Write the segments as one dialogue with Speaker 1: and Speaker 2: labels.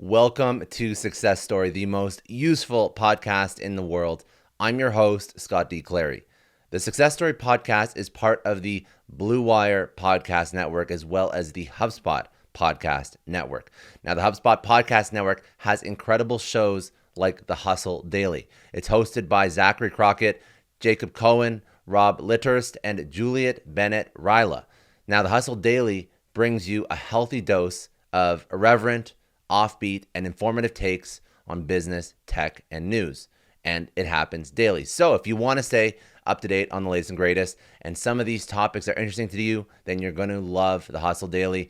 Speaker 1: Welcome to Success Story, the most useful podcast in the world. I'm your host, Scott D. Clary. The Success Story podcast is part of the Blue Wire podcast network as well as the HubSpot podcast network. Now, the HubSpot podcast network has incredible shows like The Hustle Daily. It's hosted by Zachary Crockett, Jacob Cohen, Rob Litterst, and Juliet Bennett Ryla. Now, The Hustle Daily brings you a healthy dose of irreverent, offbeat, and informative takes on business, tech, and news. And it happens daily. So if you want to stay up to date on the latest and greatest, and some of these topics are interesting to you, then you're going to love The Hustle Daily.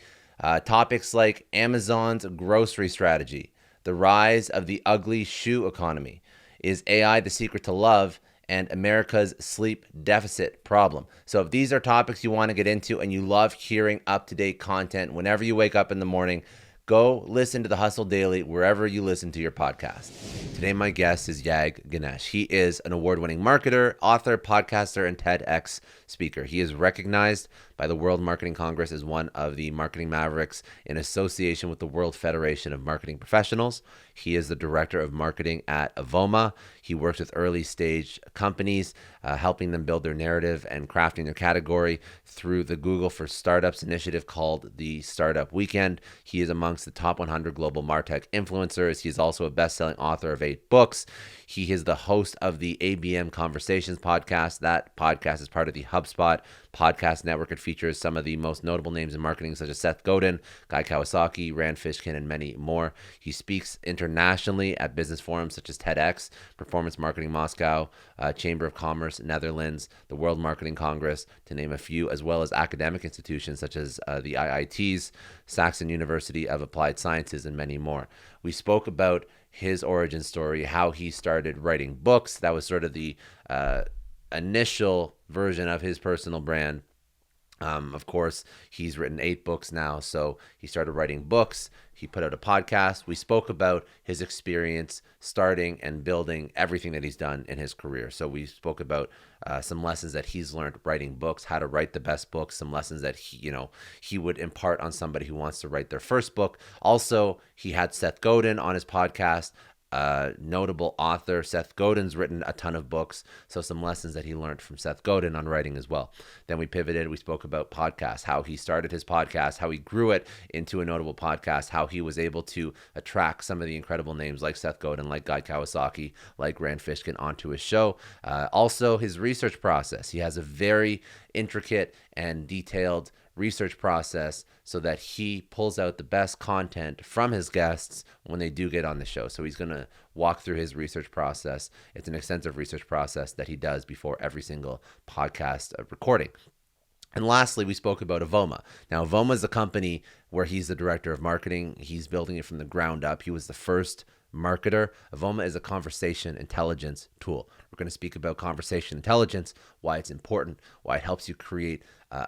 Speaker 1: Topics like Amazon's grocery strategy, the rise of the ugly shoe economy, is AI the secret to love, and America's sleep deficit problem. So if these are topics you want to get into and you love hearing up-to-date content whenever you wake up in the morning, go listen to The Hustle Daily wherever you listen to your podcast. Today, my guest is Yaagneshwaran Ganesh. He is an award-winning marketer, author, podcaster, and TEDx speaker. He is recognized by the World Marketing Congress as one of the Marketing Mavericks in association with the World Federation of Marketing Professionals. He is the director of marketing at Avoma. He works with early stage companies, helping them build their narrative and crafting their category through the Google for Startups initiative called the Startup Weekend. He is amongst the top 100 global MarTech influencers. He is also a best-selling author of 8 books. He is the host of the ABM Conversations podcast. That podcast is part of the HubSpot podcast network. It features some of the most notable names in marketing, such as Seth Godin, Guy Kawasaki, Rand Fishkin, and many more. He speaks internationally at business forums such as TEDx, Performance Marketing Moscow, Chamber of Commerce Netherlands, the World Marketing Congress, to name a few, as well as academic institutions such as the IITs, Saxion University of Applied Sciences, and many more. We spoke about his origin story, how he started writing books. That was sort of the initial version of his personal brand. Of course, he's written 8 books now, so he started writing books. He put out a podcast. We spoke about his experience starting and building everything that he's done in his career. So we spoke about some lessons that he's learned writing books, how to write the best books, some lessons that he would impart on somebody who wants to write their first book. Also, he had Seth Godin on his podcast. Notable author. Seth Godin's written a ton of books, so some lessons that he learned from Seth Godin on writing as well. Then we pivoted. We spoke about podcasts, how he started his podcast, how he grew it into a notable podcast, how he was able to attract some of the incredible names like Seth Godin, like Guy Kawasaki, like Rand Fishkin onto his show. Also, his research process. He has a very intricate and detailed research process so that he pulls out the best content from his guests when they do get on the show. So he's going to walk through his research process. It's an extensive research process that he does before every single podcast recording. And lastly, we spoke about Avoma. Now, Avoma is a company where he's the director of marketing. He's building it from the ground up. He was the first marketer. Avoma is a conversation intelligence tool. We're going to speak about conversation intelligence, why it's important, why it helps you create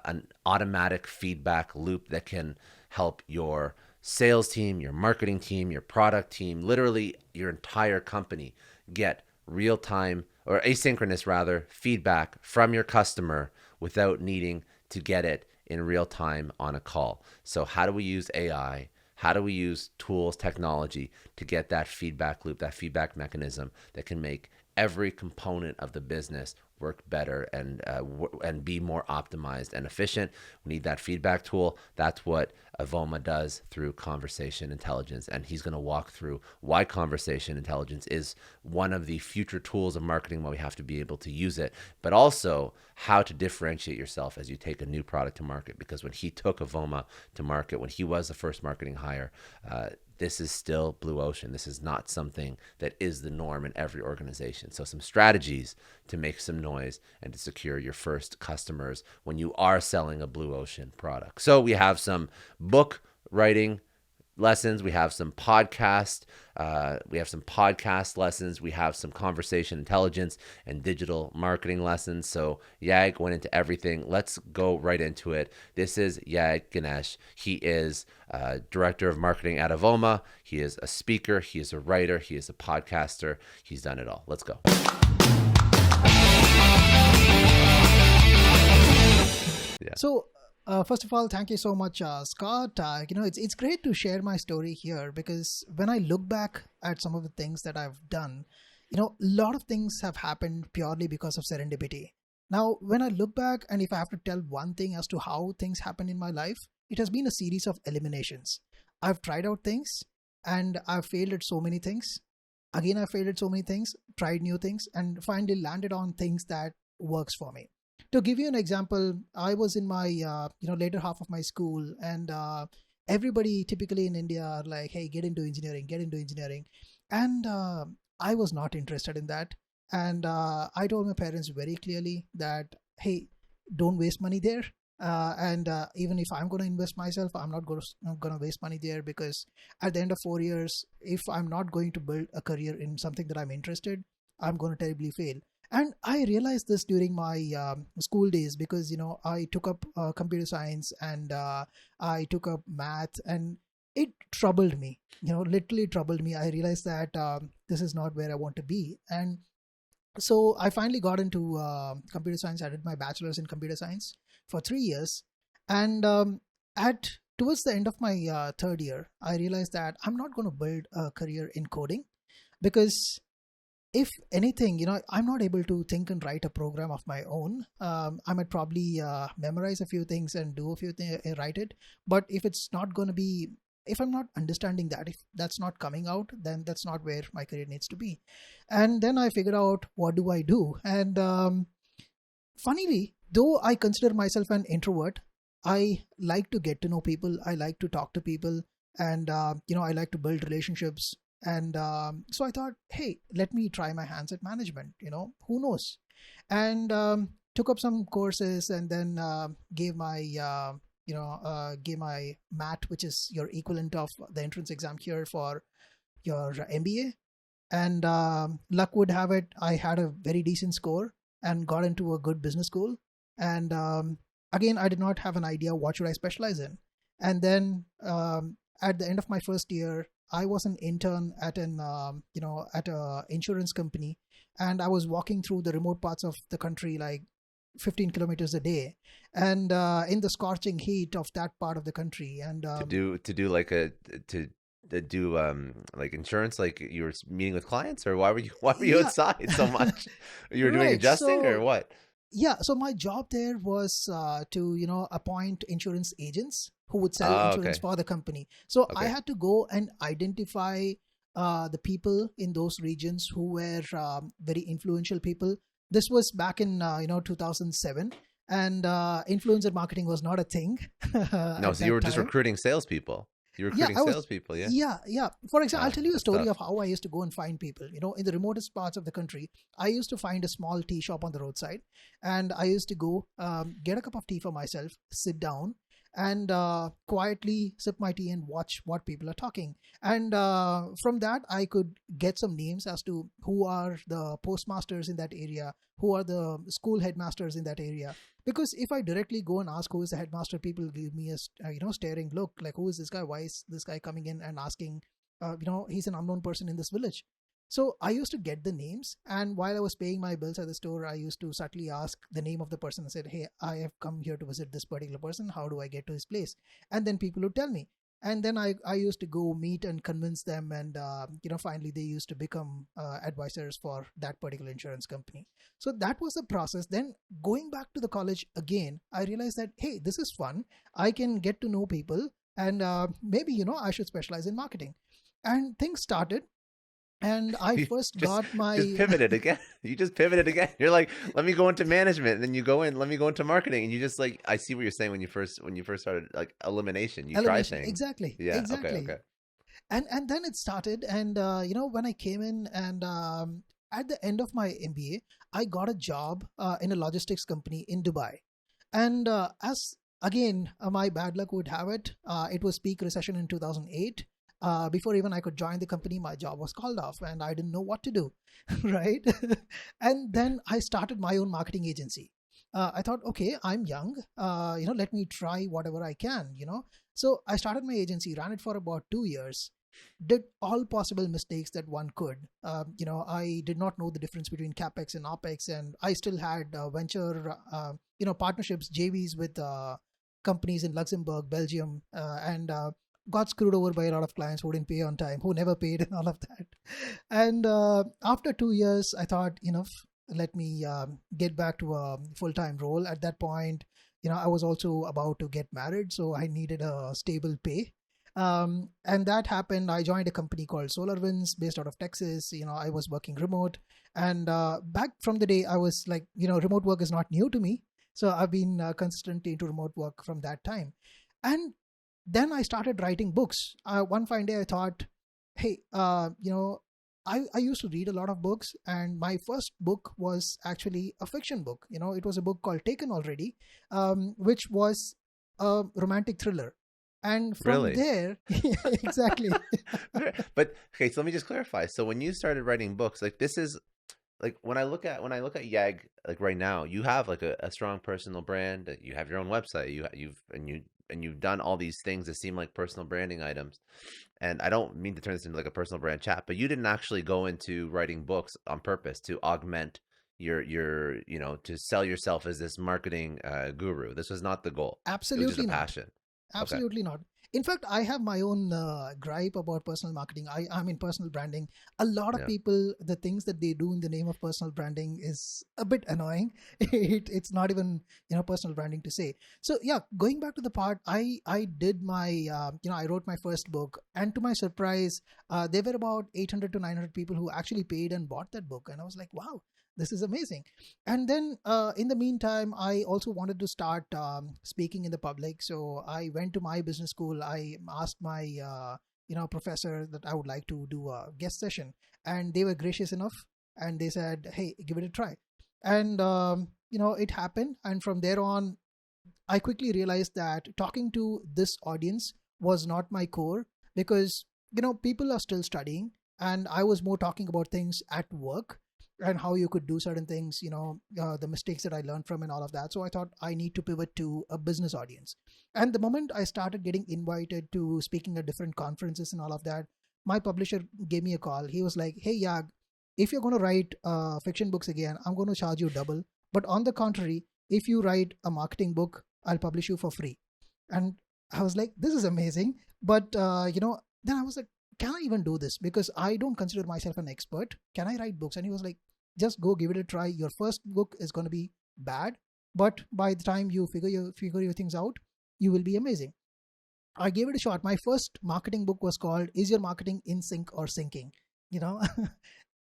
Speaker 1: an automatic feedback loop that can help your sales team, your marketing team, your product team, literally your entire company get real-time or asynchronous rather feedback from your customer without needing to get it in real time on a call. So how do we use AI? How do we use tools, technology to get that feedback loop, that feedback mechanism that can make every component of the business work better and be more optimized and efficient? We need that feedback tool. That's what Avoma does through conversation intelligence. And he's going to walk through why conversation intelligence is one of the future tools of marketing, why we have to be able to use it, but also how to differentiate yourself as you take a new product to market. Because when he took Avoma to market, when he was the first marketing hire, this is still blue ocean. This is not something that is the norm in every organization. So some strategies to make some noise and to secure your first customers when you are selling a blue ocean product. So we have some book writing lessons. We have some podcast lessons. We have some conversation intelligence and digital marketing lessons. So Yag went into everything. Let's go right into it. This is Yaagneshwaran Ganesh. He is director of marketing at Avoma. He is a speaker. He is a writer. He is a podcaster. He's done it all. Let's go.
Speaker 2: So First of all, thank you so much, Scott. It's great to share my story here because when I look back at some of the things that I've done, a lot of things have happened purely because of serendipity. Now, when I look back, and if I have to tell one thing as to how things happen in my life, it has been a series of eliminations. I've tried out things, and I've failed at so many things. Again, I failed at so many things, tried new things, and finally landed on things that works for me. To give you an example, I was in my later half of my school, and everybody typically in India are like, "Hey, get into engineering," and I was not interested in that. And I told my parents very clearly that, "Hey, don't waste money there." And even if I'm going to invest myself, I'm not going to waste money there, because at the end of 4 years, if I'm not going to build a career in something that I'm interested, I'm going to terribly fail. And I realized this during my school days, because I took up computer science, and I took up math, and it troubled me, literally troubled me. I realized that this is not where I want to be. And so I finally got into computer science. I did my bachelor's in computer science for 3 years, and at towards the end of my third year, I realized that I'm not going to build a career in coding, because if anything, I'm not able to think and write a program of my own. I might probably memorize a few things and do a few things, write it. But if I'm not understanding that, if that's not coming out, then that's not where my career needs to be. And then I figured out, what do I do? And funnily, though I consider myself an introvert, I like to get to know people. I like to talk to people, and I like to build relationships. And so I thought, hey, let me try my hands at management. Who knows? And took up some courses, and then gave my MAT, which is your equivalent of the entrance exam here for your MBA. And luck would have it, I had a very decent score and got into a good business school. And again, I did not have an idea what should I specialize in. And then at the end of my first year, I was an intern at at a insurance company, and I was walking through the remote parts of the country, like 15 kilometers a day, and in the scorching heat of that part of the country. And
Speaker 1: To do like to do like insurance, like you were meeting with clients, or why were you
Speaker 2: yeah,
Speaker 1: outside so much? You were doing
Speaker 2: right.
Speaker 1: adjusting or
Speaker 2: So
Speaker 1: what?
Speaker 2: yeah, so my job there was to appoint insurance agents who would sell
Speaker 1: Oh,
Speaker 2: insurance
Speaker 1: okay.
Speaker 2: for the company. So I
Speaker 1: Okay.
Speaker 2: had to go and identify the people in those regions who were very influential people. This was back in 2007, and influencer marketing was not a thing
Speaker 1: No,
Speaker 2: at
Speaker 1: so you
Speaker 2: that
Speaker 1: were just
Speaker 2: time.
Speaker 1: recruiting salespeople. You were
Speaker 2: Yeah,
Speaker 1: recruiting
Speaker 2: I was.
Speaker 1: salespeople, yeah.
Speaker 2: Yeah, yeah. For example, I'll
Speaker 1: Ah,
Speaker 2: tell you a
Speaker 1: that's
Speaker 2: story
Speaker 1: tough.
Speaker 2: of how I used to go and find people. In the remotest parts of the country, I used to find a small tea shop on the roadside, and I used to go get a cup of tea for myself, sit down, and quietly sip my tea and watch what people are talking. And from that, I could get some names as to who are the postmasters in that area, who are the school headmasters in that area. Because if I directly go and ask who is the headmaster, people give me a staring look, like, who is this guy? Why is this guy coming in and asking? He's an unknown person in this village. So I used to get the names, and while I was paying my bills at the store, I used to subtly ask the name of the person and said, "Hey, I have come here to visit this particular person. How do I get to his place?" And then people would tell me, and then I used to go meet and convince them, and finally they used to become advisors for that particular insurance company. So that was the process. Then going back to the college again, I realized that, hey, this is fun. I can get to know people, and maybe I should specialize in marketing. And things started, and I
Speaker 1: You
Speaker 2: first
Speaker 1: just
Speaker 2: got
Speaker 1: just
Speaker 2: my
Speaker 1: pivoted again. You just pivoted again. You're like, let me go into management, and then you go in, let me go into marketing, and you just like, I see what you're saying when you first started, like elimination. You try
Speaker 2: elimination.
Speaker 1: things.
Speaker 2: Exactly,
Speaker 1: Yeah. Okay.
Speaker 2: exactly.
Speaker 1: Okay.
Speaker 2: And then it started, and when I came in, and at the end of my MBA, I got a job in a logistics company in Dubai. And as again, my bad luck would have it, it was peak recession in 2008. Before even I could join the company, my job was called off, and I didn't know what to do, right? And then I started my own marketing agency. I thought, okay, I'm young, let me try whatever I can, So I started my agency, ran it for about 2 years, did all possible mistakes that one could. I did not know the difference between capex and opex, and I still had venture, partnerships, JVs with companies in Luxembourg, Belgium, and got screwed over by a lot of clients who didn't pay on time, who never paid, and all of that. And after 2 years, I thought, enough, let me get back to a full-time role. At that point, I was also about to get married, so I needed a stable pay. And that happened. I joined a company called SolarWinds based out of Texas. I was working remote. And back from the day I was like, remote work is not new to me. So I've been consistently into remote work from that time. And then I started writing books. One fine day I thought, hey, I used to read a lot of books, and my first book was actually a fiction book. It was a book called Taken Already, which was a romantic thriller. And from
Speaker 1: Really?
Speaker 2: there, exactly.
Speaker 1: But okay, so let me just clarify. So when you started writing books, like this is like when I look at Yag, like right now, you have like a strong personal brand. You have your own website. You've done all these things that seem like personal branding items. And I don't mean to turn this into like a personal brand chat, but you didn't actually go into writing books on purpose to augment your to sell yourself as this marketing guru. This was not the goal. It was just
Speaker 2: Absolutely
Speaker 1: a
Speaker 2: not.
Speaker 1: passion. Okay.
Speaker 2: Absolutely not. In fact, I have my own gripe about personal marketing. I mean, personal branding. A lot of
Speaker 1: Yeah.
Speaker 2: people, the things that they do in the name of personal branding is a bit annoying. It's not even, personal branding to say. So yeah, going back to the part, I did my, I wrote my first book, and to my surprise, there were about 800 to 900 people who actually paid and bought that book. And I was like, wow, this is amazing. And then in the meantime, I also wanted to start speaking in the public. So I went to my business school. I asked my professor that I would like to do a guest session, and they were gracious enough, and they said, hey, give it a try. And it happened. And from there on, I quickly realized that talking to this audience was not my core, because people are still studying, and I was more talking about things at work and how you could do certain things, the mistakes that I learned from and all of that. So I thought I need to pivot to a business audience. And the moment I started getting invited to speaking at different conferences and all of that, my publisher gave me a call. He was like, hey, Yag, if you're going to write fiction books again, I'm going to charge you double. But on the contrary, if you write a marketing book, I'll publish you for free. And I was like, this is amazing. But, then I was like, can I even do this? Because I don't consider myself an expert. Can I write books? And he was like, just go give it a try. Your first book is going to be bad, but by the time you figure your things out, you will be amazing. I gave it a shot. My first marketing book was called Is Your Marketing in Sync or Sinking? You know,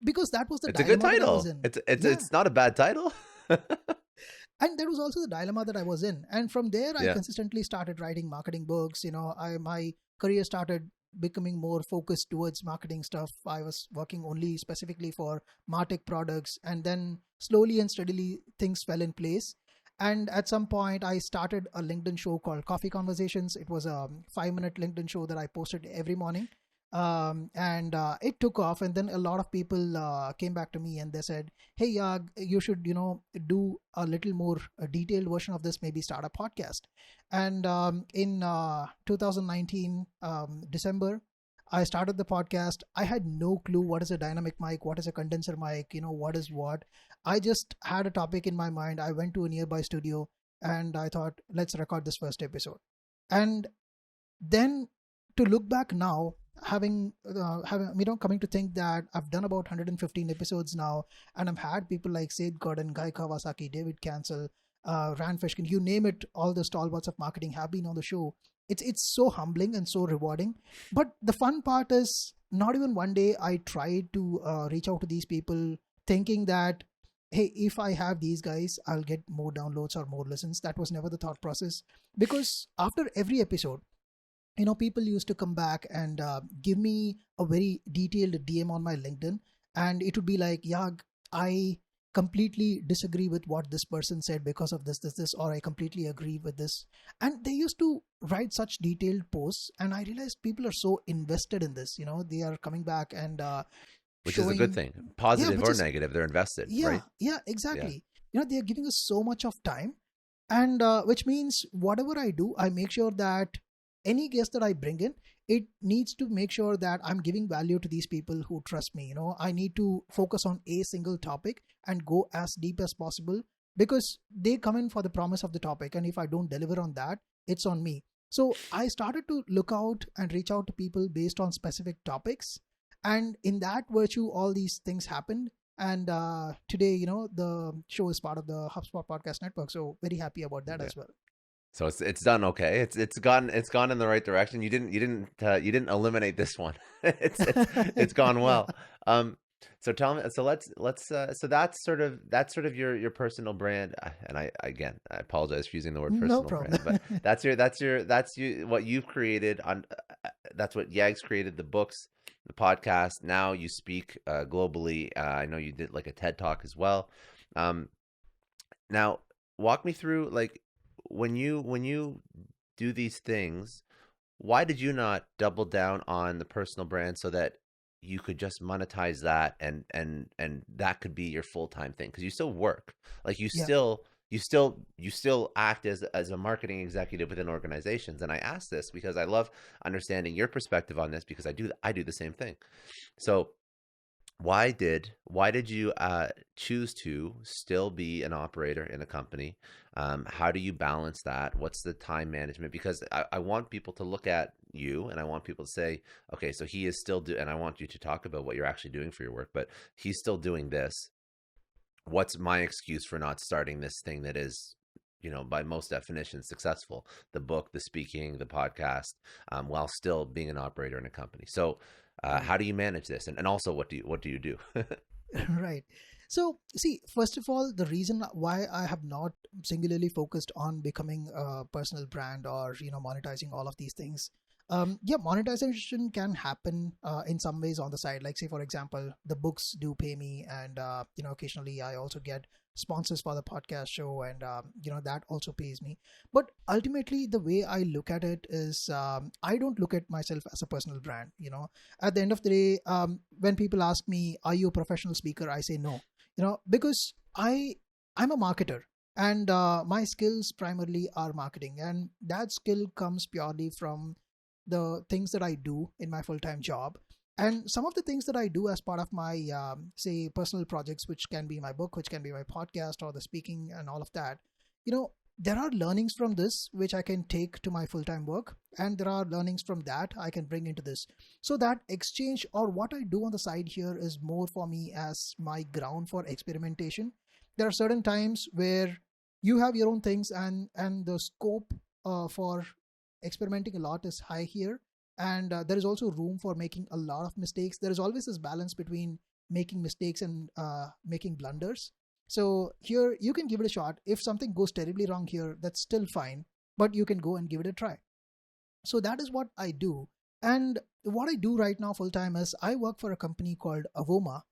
Speaker 2: because that was the
Speaker 1: It's a good
Speaker 2: dilemma that I was
Speaker 1: title.
Speaker 2: in. Yeah.
Speaker 1: It's not a bad title.
Speaker 2: And that was also the dilemma that I was in. And from there, I
Speaker 1: Yeah.
Speaker 2: consistently started writing marketing books. My career started becoming more focused towards marketing stuff. I was working only specifically for MarTech products, and then slowly and steadily things fell in place. And at some point, I started a LinkedIn show called Coffee Conversations. It was a 5-minute LinkedIn show that I posted every morning. And it took off. And then a lot of people came back to me and they said, hey, you should, do a little more detailed version of this, maybe start a podcast. And in 2019, December, I started the podcast. I had no clue what is a dynamic mic, what is a condenser mic, what is what. I just had a topic in my mind. I went to a nearby studio and I thought, let's record this first episode. And then to look back now, having coming to think that I've done about 115 episodes now, and I've had people like Sid Gordon, Guy Kawasaki, David Cancel, Rand Fishkin, you name it, all the stalwarts of marketing have been on the show. It's so humbling and so rewarding. But the fun part is, not even one day I tried to reach out to these people thinking that, hey, if I have these guys, I'll get more downloads or more listens. That was never the thought process. Because after every episode, people used to come back and give me a very detailed DM on my LinkedIn, and it would be like, yeah, I completely disagree with what this person said because of this, or I completely agree with this. And they used to write such detailed posts, and I realized people are so invested in this. They are coming back and
Speaker 1: Which is a good
Speaker 2: showing,
Speaker 1: thing.
Speaker 2: yeah,
Speaker 1: Positive
Speaker 2: which
Speaker 1: or
Speaker 2: is,
Speaker 1: negative, they're invested,
Speaker 2: yeah,
Speaker 1: right?
Speaker 2: yeah,
Speaker 1: Yeah.
Speaker 2: exactly. They are giving us so much of time, and which means whatever I do, I make sure that any guest that I bring in, it needs to make sure that I'm giving value to these people who trust me. I need to focus on a single topic and go as deep as possible, because they come in for the promise of the topic. And if I don't deliver on that, it's on me. So I started to look out and reach out to people based on specific topics. And in that virtue, all these things happened. And today, the show is part of the HubSpot Podcast Network. So very happy about that
Speaker 1: Yeah.
Speaker 2: as well.
Speaker 1: So it's done okay. It's gone in the right direction. You didn't eliminate this one. It's gone well. So tell me. So let's. So that's sort of your personal brand. And I apologize for using the word
Speaker 2: No
Speaker 1: personal brand,
Speaker 2: problem.
Speaker 1: but that's what you've created on. That's what Yags created. The books, the podcast. Now you speak globally. I know you did like a TED talk as well. Um, Now walk me through like when you do these things, why did you not double down on the personal brand so that you could just monetize that and that could be your full-time thing? Because you still work. Like
Speaker 2: Yeah.
Speaker 1: you still act as a marketing executive within organizations. And I ask this because I love understanding your perspective on this because I do the same thing. So why did you choose to still be an operator in a company? How do you balance that? What's the time management? Because I want people to look at you and I want people to say, okay, so he is still and I want you to talk about what you're actually doing for your work, but he's still doing this. What's my excuse for not starting this thing that is, by most definitions successful, the book, the speaking, the podcast, while still being an operator in a company? So
Speaker 2: Right.
Speaker 1: how do you manage this? And also what do you do?
Speaker 2: Right. So, see, first of all, the reason why I have not singularly focused on becoming a personal brand or, monetizing all of these things. Yeah, monetization can happen in some ways on the side. Like, say, for example, the books do pay me, and, occasionally I also get sponsors for the podcast show, and, that also pays me. But ultimately, the way I look at it is I don't look at myself as a personal brand. At the end of the day, when people ask me, are you a professional speaker, I say no. Because I'm a marketer, and my skills primarily are marketing, and that skill comes purely from the things that I do in my full-time job, and some of the things that I do as part of my say personal projects, which can be my book, which can be my podcast, or the speaking and all of that. There are learnings from this which I can take to my full-time work, and there are learnings from that I can bring into this. So that exchange, or what I do on the side here, is more for me as my ground for experimentation. There are certain times where you have your own things, and the scope for experimenting a lot is high here, and there is also room for making a lot of mistakes. There is always this balance between making mistakes and making blunders. So here you can give it a shot. If something goes terribly wrong here, that's still fine, but you can go and give it a try. So that is what I do. And what I do right now full time is I work for a company called Avoma,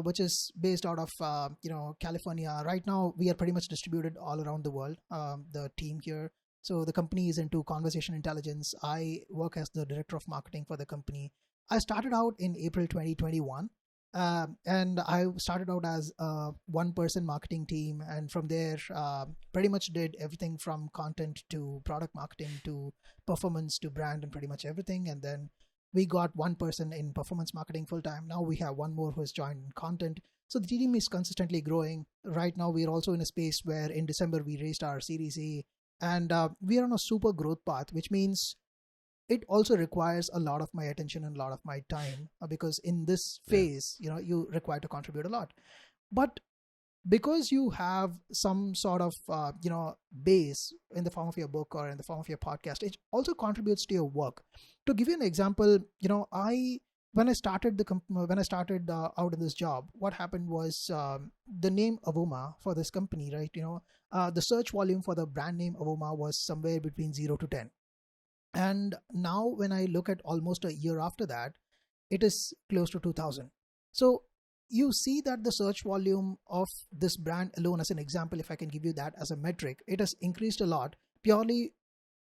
Speaker 2: which is based out of California. Right now we are pretty much distributed all around the world. The team here. So the company is into conversation intelligence. I work as the director of marketing for the company. I started out in April 2021. And I started out as a one-person marketing team, and from there, pretty much did everything from content to product marketing to performance to brand and pretty much everything. And then we got one person in performance marketing full time. Now we have one more who has joined in content. So the team is consistently growing. Right now, we are also in a space where in December we raised our Series A, and we are on a super growth path, which means it also requires a lot of my attention and a lot of my time, because in this
Speaker 1: Yeah.
Speaker 2: phase, you require to contribute a lot. But because you have some sort of base in the form of your book or in the form of your podcast, it also contributes to your work. To give you an example, I when I started out in this job, what happened was, the name Avoma for this company, right? The search volume for the brand name Avoma was somewhere between 0 to 10. And now when I look at almost a year after that, it is close to 2000. So you see that the search volume of this brand alone, as an example, if I can give you that as a metric, it has increased a lot, purely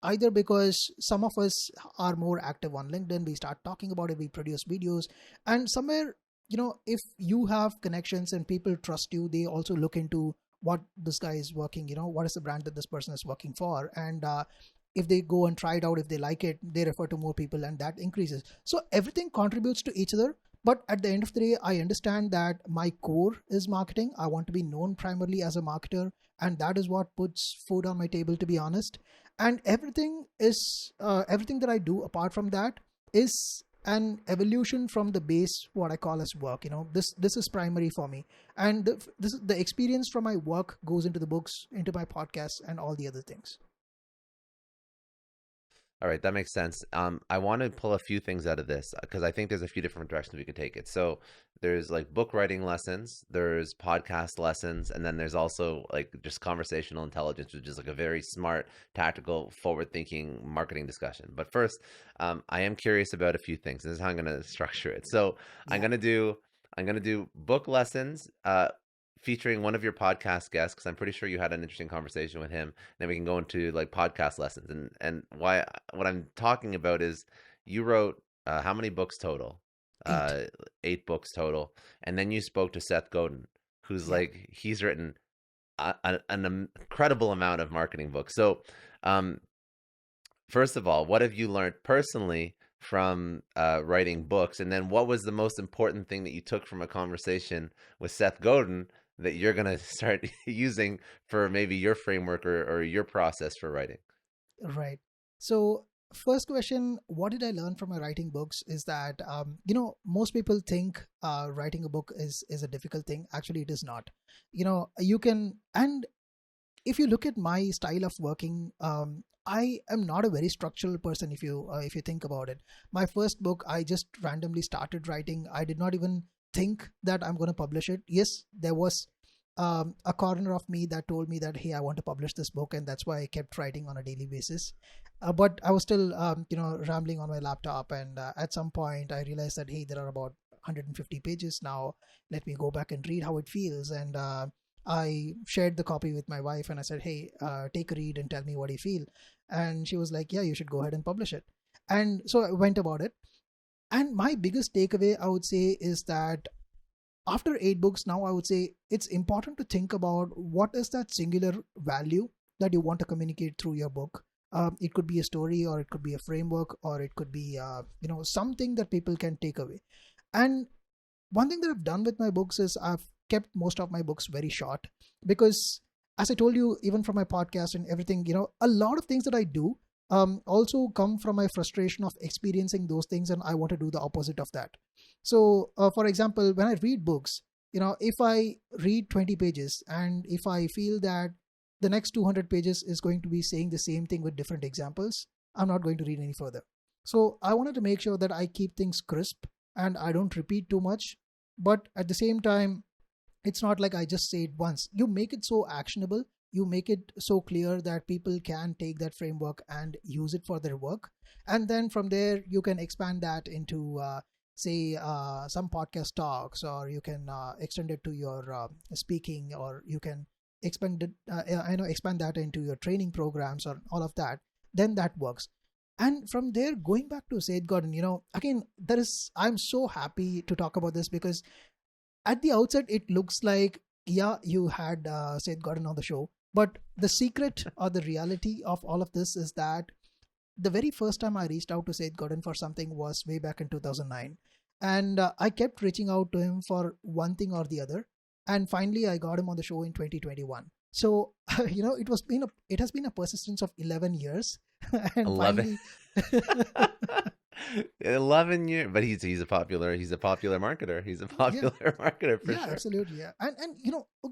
Speaker 2: either because some of us are more active on LinkedIn, we start talking about it, we produce videos, and somewhere, if you have connections and people trust you, they also look into what this guy is working, what is the brand that this person is working for, and if they go and try it out, if they like it, they refer to more people, and that increases. So everything contributes to each other. But at the end of the day, I understand that my core is marketing. I want to be known primarily as a marketer, and that is what puts food on my table, to be honest. And everything that I do apart from that is an evolution from the base, what I call as work. This is primary for me, and this is the experience from my work goes into the books, into my podcasts, and all the other things.
Speaker 1: All right, that makes sense. I want to pull a few things out of this because I think there's a few different directions we could take it. So there's like book writing lessons, there's podcast lessons, and then there's also like just conversational intelligence, which is like a very smart, tactical, forward-thinking marketing discussion. But first, I am curious about a few things. This is how I'm going to structure it. So I'm
Speaker 2: Yeah.
Speaker 1: going to do I'm going to do book lessons, featuring one of your podcast guests because I'm pretty sure you had an interesting conversation with him. Then we can go into like podcast lessons and why what I'm talking about is you wrote how many books total?
Speaker 2: 8.
Speaker 1: Uh, 8 books total, and then you spoke to Seth Godin, who's
Speaker 2: Yeah.
Speaker 1: like he's written an incredible amount of marketing books. So, um, first of all, what have you learned personally from writing books? And then what was the most important thing that you took from a conversation with Seth Godin that you're going to start using for maybe your framework or your process for writing?
Speaker 2: Right. So, first question, what did I learn from my writing books is that, most people think writing a book is a difficult thing. Actually, it is not. You can, and if you look at my style of working, I am not a very structural person. If you think about it, my first book I just randomly started writing. I did not even think that I'm going to publish it. Yes, there was a corner of me that told me that, hey, I want to publish this book, and that's why I kept writing on a daily basis. But I was still rambling on my laptop, and at some point I realized that, hey, there are about 150 pages now. Let me go back and read how it feels. And I shared the copy with my wife, and I said, hey, take a read and tell me what you feel. And she was like, yeah, you should go ahead and publish it. And so I went about it. And my biggest takeaway, I would say, is that after 8 books, now I would say it's important to think about what is that singular value that you want to communicate through your book. It could be a story, or it could be a framework, or it could be something that people can take away. And one thing that I've done with my books is I've kept most of my books very short, because, as I told you, even from my podcast and everything, a lot of things that I do also come from my frustration of experiencing those things, and I want to do the opposite of that. So, for example, when I read books, if I read 20 pages and if I feel that the next 200 pages is going to be saying the same thing with different examples, I'm not going to read any further. So, I wanted to make sure that I keep things crisp and I don't repeat too much. But at the same time, it's not like I just say it once. You make it so actionable, you make it so clear that people can take that framework and use it for their work. And then from there, you can expand that into, say, some podcast talks, or you can extend it to your speaking, or you can expand that into your training programs or all of that. Then that works. And from there, going back to Seth Godin, again, I'm so happy to talk about this, because at the outset, it looks like, yeah, you had Seth Godin on the show. But the secret or the reality of all of this is that the very first time I reached out to Seth Godin for something was way back in 2009. And I kept reaching out to him for one thing or the other. And finally, I got him on the show in 2021. So, it has been a persistence of 11 years. And
Speaker 1: 11.
Speaker 2: finally,
Speaker 1: 11 years, but he's a popular marketer. He's a
Speaker 2: yeah.
Speaker 1: popular marketer for
Speaker 2: Yeah,
Speaker 1: sure.
Speaker 2: absolutely. Yeah. And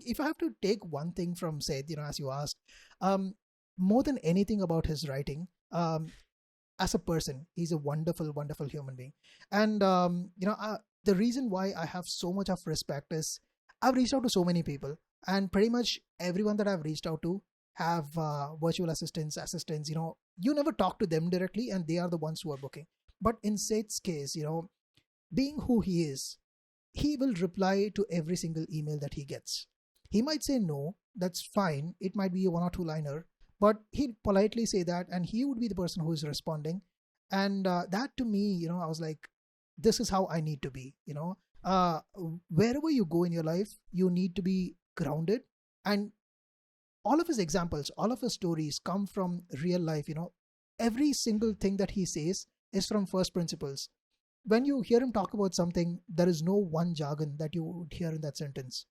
Speaker 2: if I have to take one thing from Seth, as you asked, um, more than anything about his writing, as a person, he's a wonderful, wonderful human being. And the reason why I have so much of respect is I've reached out to so many people, and pretty much everyone that I've reached out to have virtual assistants. You never talk to them directly, and they are the ones who are booking. But in Seth's case, being who he is, he will reply to every single email that he gets. He might say no, that's fine. It might be a one or two liner, but he'd politely say that, and he would be the person who is responding. And that to me, I was like, this is how I need to be. Uh, Wherever you go in your life, you need to be grounded. And all of his examples, all of his stories come from real life. Every single thing that he says is from first principles. when you hear him talk about something, there is no one jargon that you would hear in that sentence.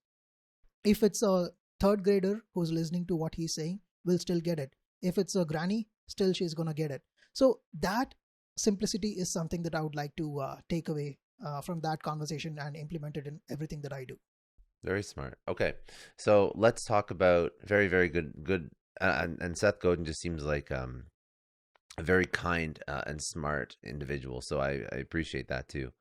Speaker 2: If it's a third grader who's listening to what he's saying, will still get it. If it's a granny, still she's gonna get it. So that simplicity is something that I would like to take away from that conversation and implement it in everything that I do.
Speaker 1: Very smart. Okay, so let's talk about very, very good. And Seth Godin just seems like a very kind and smart individual. So I appreciate that too.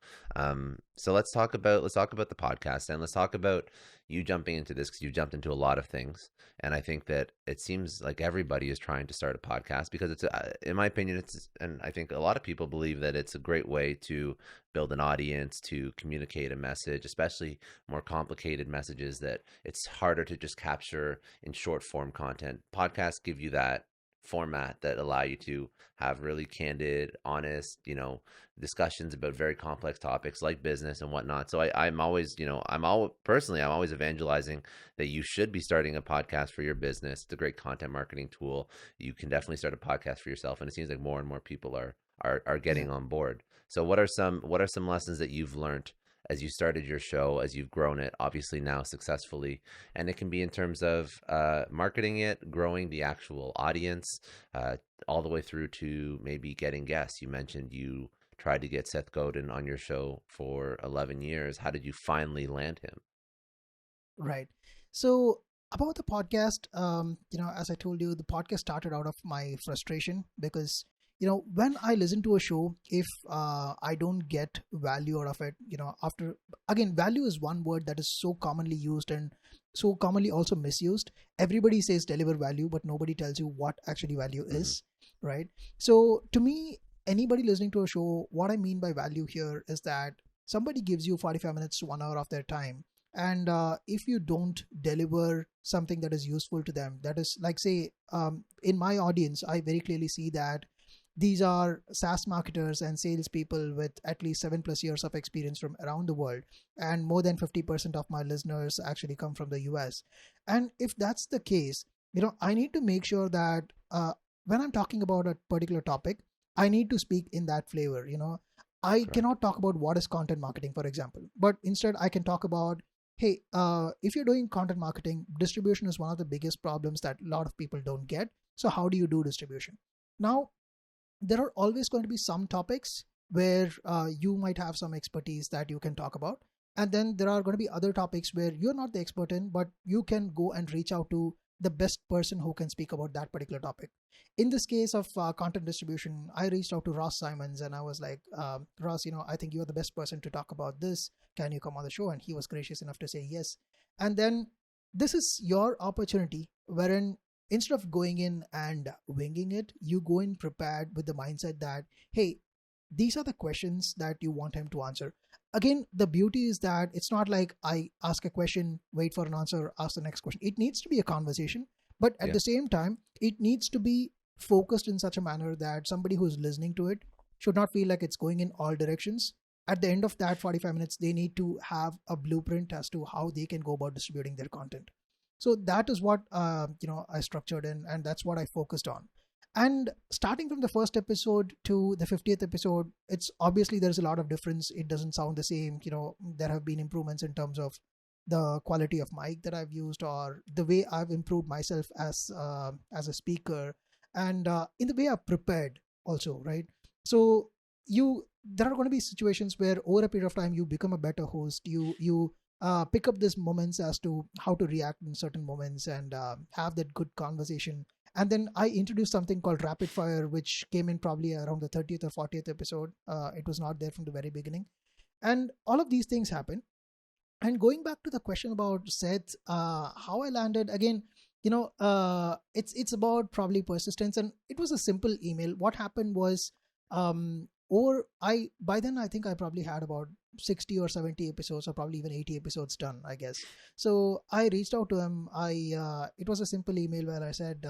Speaker 1: So let's talk about the podcast, and let's talk about you jumping into this, because you jumped into a lot of things. And I think that it seems like everybody is trying to start a podcast because it's, in my opinion, and I think a lot of people believe that it's a great way to build an audience, to communicate a message, especially more complicated messages that it's harder to just capture in short form content. Podcasts give you that format that allow you to have really candid, honest, discussions about very complex topics like business and whatnot. So I'm always, I'm always evangelizing that you should be starting a podcast for your business. It's a great content marketing tool. You can definitely start a podcast for yourself, and it seems like more and more people are
Speaker 2: Yeah.
Speaker 1: getting on board. So what are some lessons that you've learned as you started your show, as you've grown it, obviously now successfully? And it can be in terms of marketing it, growing the actual audience, all the way through to maybe getting guests. You mentioned you tried to get Seth Godin on your show for 11 years. How did you finally land him?
Speaker 2: Right. So about the podcast, as I told you, the podcast started out of my frustration because, when I listen to a show, if I don't get value out of it, after, again, value is one word that is so commonly used and so commonly also misused. Everybody says deliver value, but nobody tells you what actually value
Speaker 1: Hmm.
Speaker 2: is, right? So to me, anybody listening to a show, what I mean by value here is that somebody gives you 45 minutes to 1 hour of their time, and if you don't deliver something that is useful to them, that is like, say, in my audience, I very clearly see that these are SaaS marketers and salespeople with at least 7+ years of experience from around the world, and more than 50% of my listeners actually come from the US. And if that's the case, I need to make sure that when I'm talking about a particular topic, I need to speak in that flavor. I
Speaker 1: Correct.
Speaker 2: cannot talk about what is content marketing, for example, but instead I can talk about, hey, if you're doing content marketing, distribution is one of the biggest problems that a lot of people don't get. So how do you do distribution? Now, there are always going to be some topics where you might have some expertise that you can talk about, and then there are going to be other topics where you're not the expert in, but you can go and reach out to the best person who can speak about that particular topic. In this case of content distribution, I reached out to Ross Simons and I was like, Ross, I think you're the best person to talk about this. Can you come on the show? And he was gracious enough to say yes. And then this is your opportunity wherein, instead of going in and winging it, you go in prepared with the mindset that, hey, these are the questions that you want him to answer. Again, the beauty is that it's not like I ask a question, wait for an answer, ask the next question. It needs to be a conversation, but at
Speaker 1: Yeah.
Speaker 2: the same time, it needs to be focused in such a manner that somebody who's listening to it should not feel like it's going in all directions. At the end of that 45 minutes, they need to have a blueprint as to how they can go about distributing their content. So that is what I structured in, and that's what I focused on. And starting from the first episode to the 50th episode, it's obviously there's a lot of difference. It doesn't sound the same. There have been improvements in terms of the quality of mic that I've used, or the way I've improved myself as a speaker, and in the way I've prepared also, right? So you there are going to be situations where over a period of time you become a better host. You pick up these moments as to how to react in certain moments, and have that good conversation. And then I introduced something called rapid fire, which came in probably around the 30th or 40th episode. It was not there from the very beginning, and all of these things happen. And going back to the question about Seth, how I landed again, it's about probably persistence, and it was a simple email. What happened was, or I by then I think I probably had about 60 or 70 episodes, or probably even 80 episodes done, I guess. So I reached out to him. It was a simple email where I said,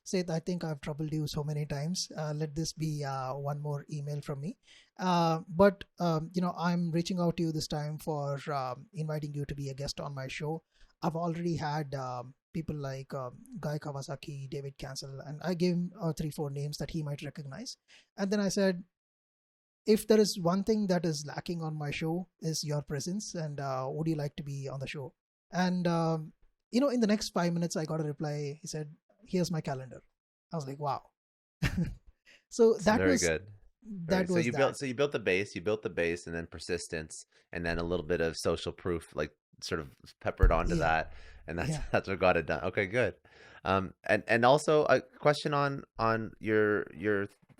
Speaker 2: Seth, I think I've troubled you so many times. Let this be one more email from me. But I'm reaching out to you this time for inviting you to be a guest on my show. I've already had people like Guy Kawasaki, David Cancel, and I gave him 3 4 names that he might recognize. And then I said, if there is one thing that is lacking on my show is your presence, and would you like to be on the show? And in the next 5 minutes, I got a reply. He said, "Here's my calendar." I was like, "Wow." So
Speaker 1: It's
Speaker 2: that
Speaker 1: very
Speaker 2: was
Speaker 1: good. Very
Speaker 2: that
Speaker 1: so
Speaker 2: was
Speaker 1: you built
Speaker 2: that.
Speaker 1: so you built the base, and then persistence, and then a little bit of social proof, like sort of peppered onto
Speaker 2: Yeah,
Speaker 1: that, and that's
Speaker 2: yeah,
Speaker 1: that's what got it done. Okay, good. And also a question on your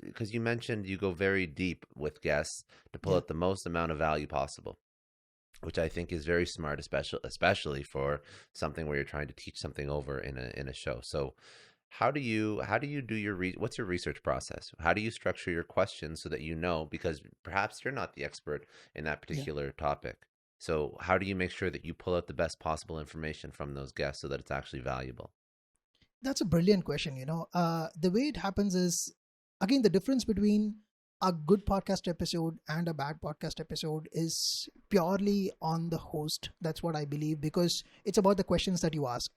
Speaker 1: because you mentioned you go very deep with guests to pull
Speaker 2: yeah.
Speaker 1: out the most amount of value possible, which I think is very smart, especially for something where you're trying to teach something over in a show. So how do you do what's your research process? How do you structure your questions so that you know, because perhaps you're not the expert in that
Speaker 2: Yeah.
Speaker 1: particular topic. So how do you make sure that you pull out the best possible information from those guests so that it's actually valuable?
Speaker 2: That's a brilliant question. The way it happens is, again, the difference between a good podcast episode and a bad podcast episode is purely on the host. That's what I believe, because it's about the questions that you ask.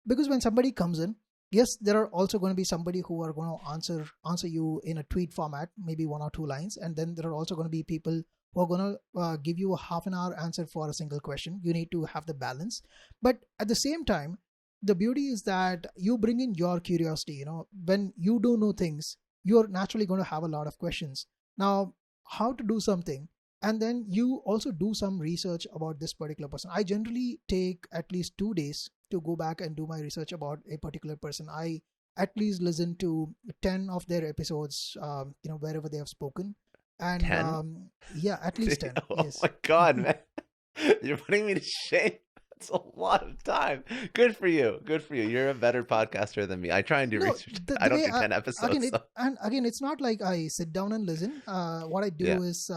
Speaker 2: Because when somebody comes in, yes, there are also going to be somebody who are going to answer you in a tweet format, maybe 1 or 2 lines, and then there are also going to be people who are going to give you a half an hour answer for a single question. You need to have the balance, but at the same time, the beauty is that you bring in your curiosity. When you do know things, you're naturally going to have a lot of questions. Now, how to do something, and then you also do some research about this particular person. I generally take at least 2 days to go back and do my research about a particular person. I at least listen to 10 of their episodes, wherever they have spoken. And
Speaker 1: 10?
Speaker 2: yeah, at least 10.
Speaker 1: Oh
Speaker 2: Yes.
Speaker 1: my God, man. You're putting me to shame. That's a lot of time. Good for you. Good for you. You're a better podcaster than me. I try and do
Speaker 2: No,
Speaker 1: research.
Speaker 2: the,
Speaker 1: I
Speaker 2: the
Speaker 1: don't
Speaker 2: way
Speaker 1: do 10
Speaker 2: again,
Speaker 1: episodes.
Speaker 2: it
Speaker 1: So
Speaker 2: and again, it's not like I sit down and listen. What I
Speaker 1: yeah.
Speaker 2: do is,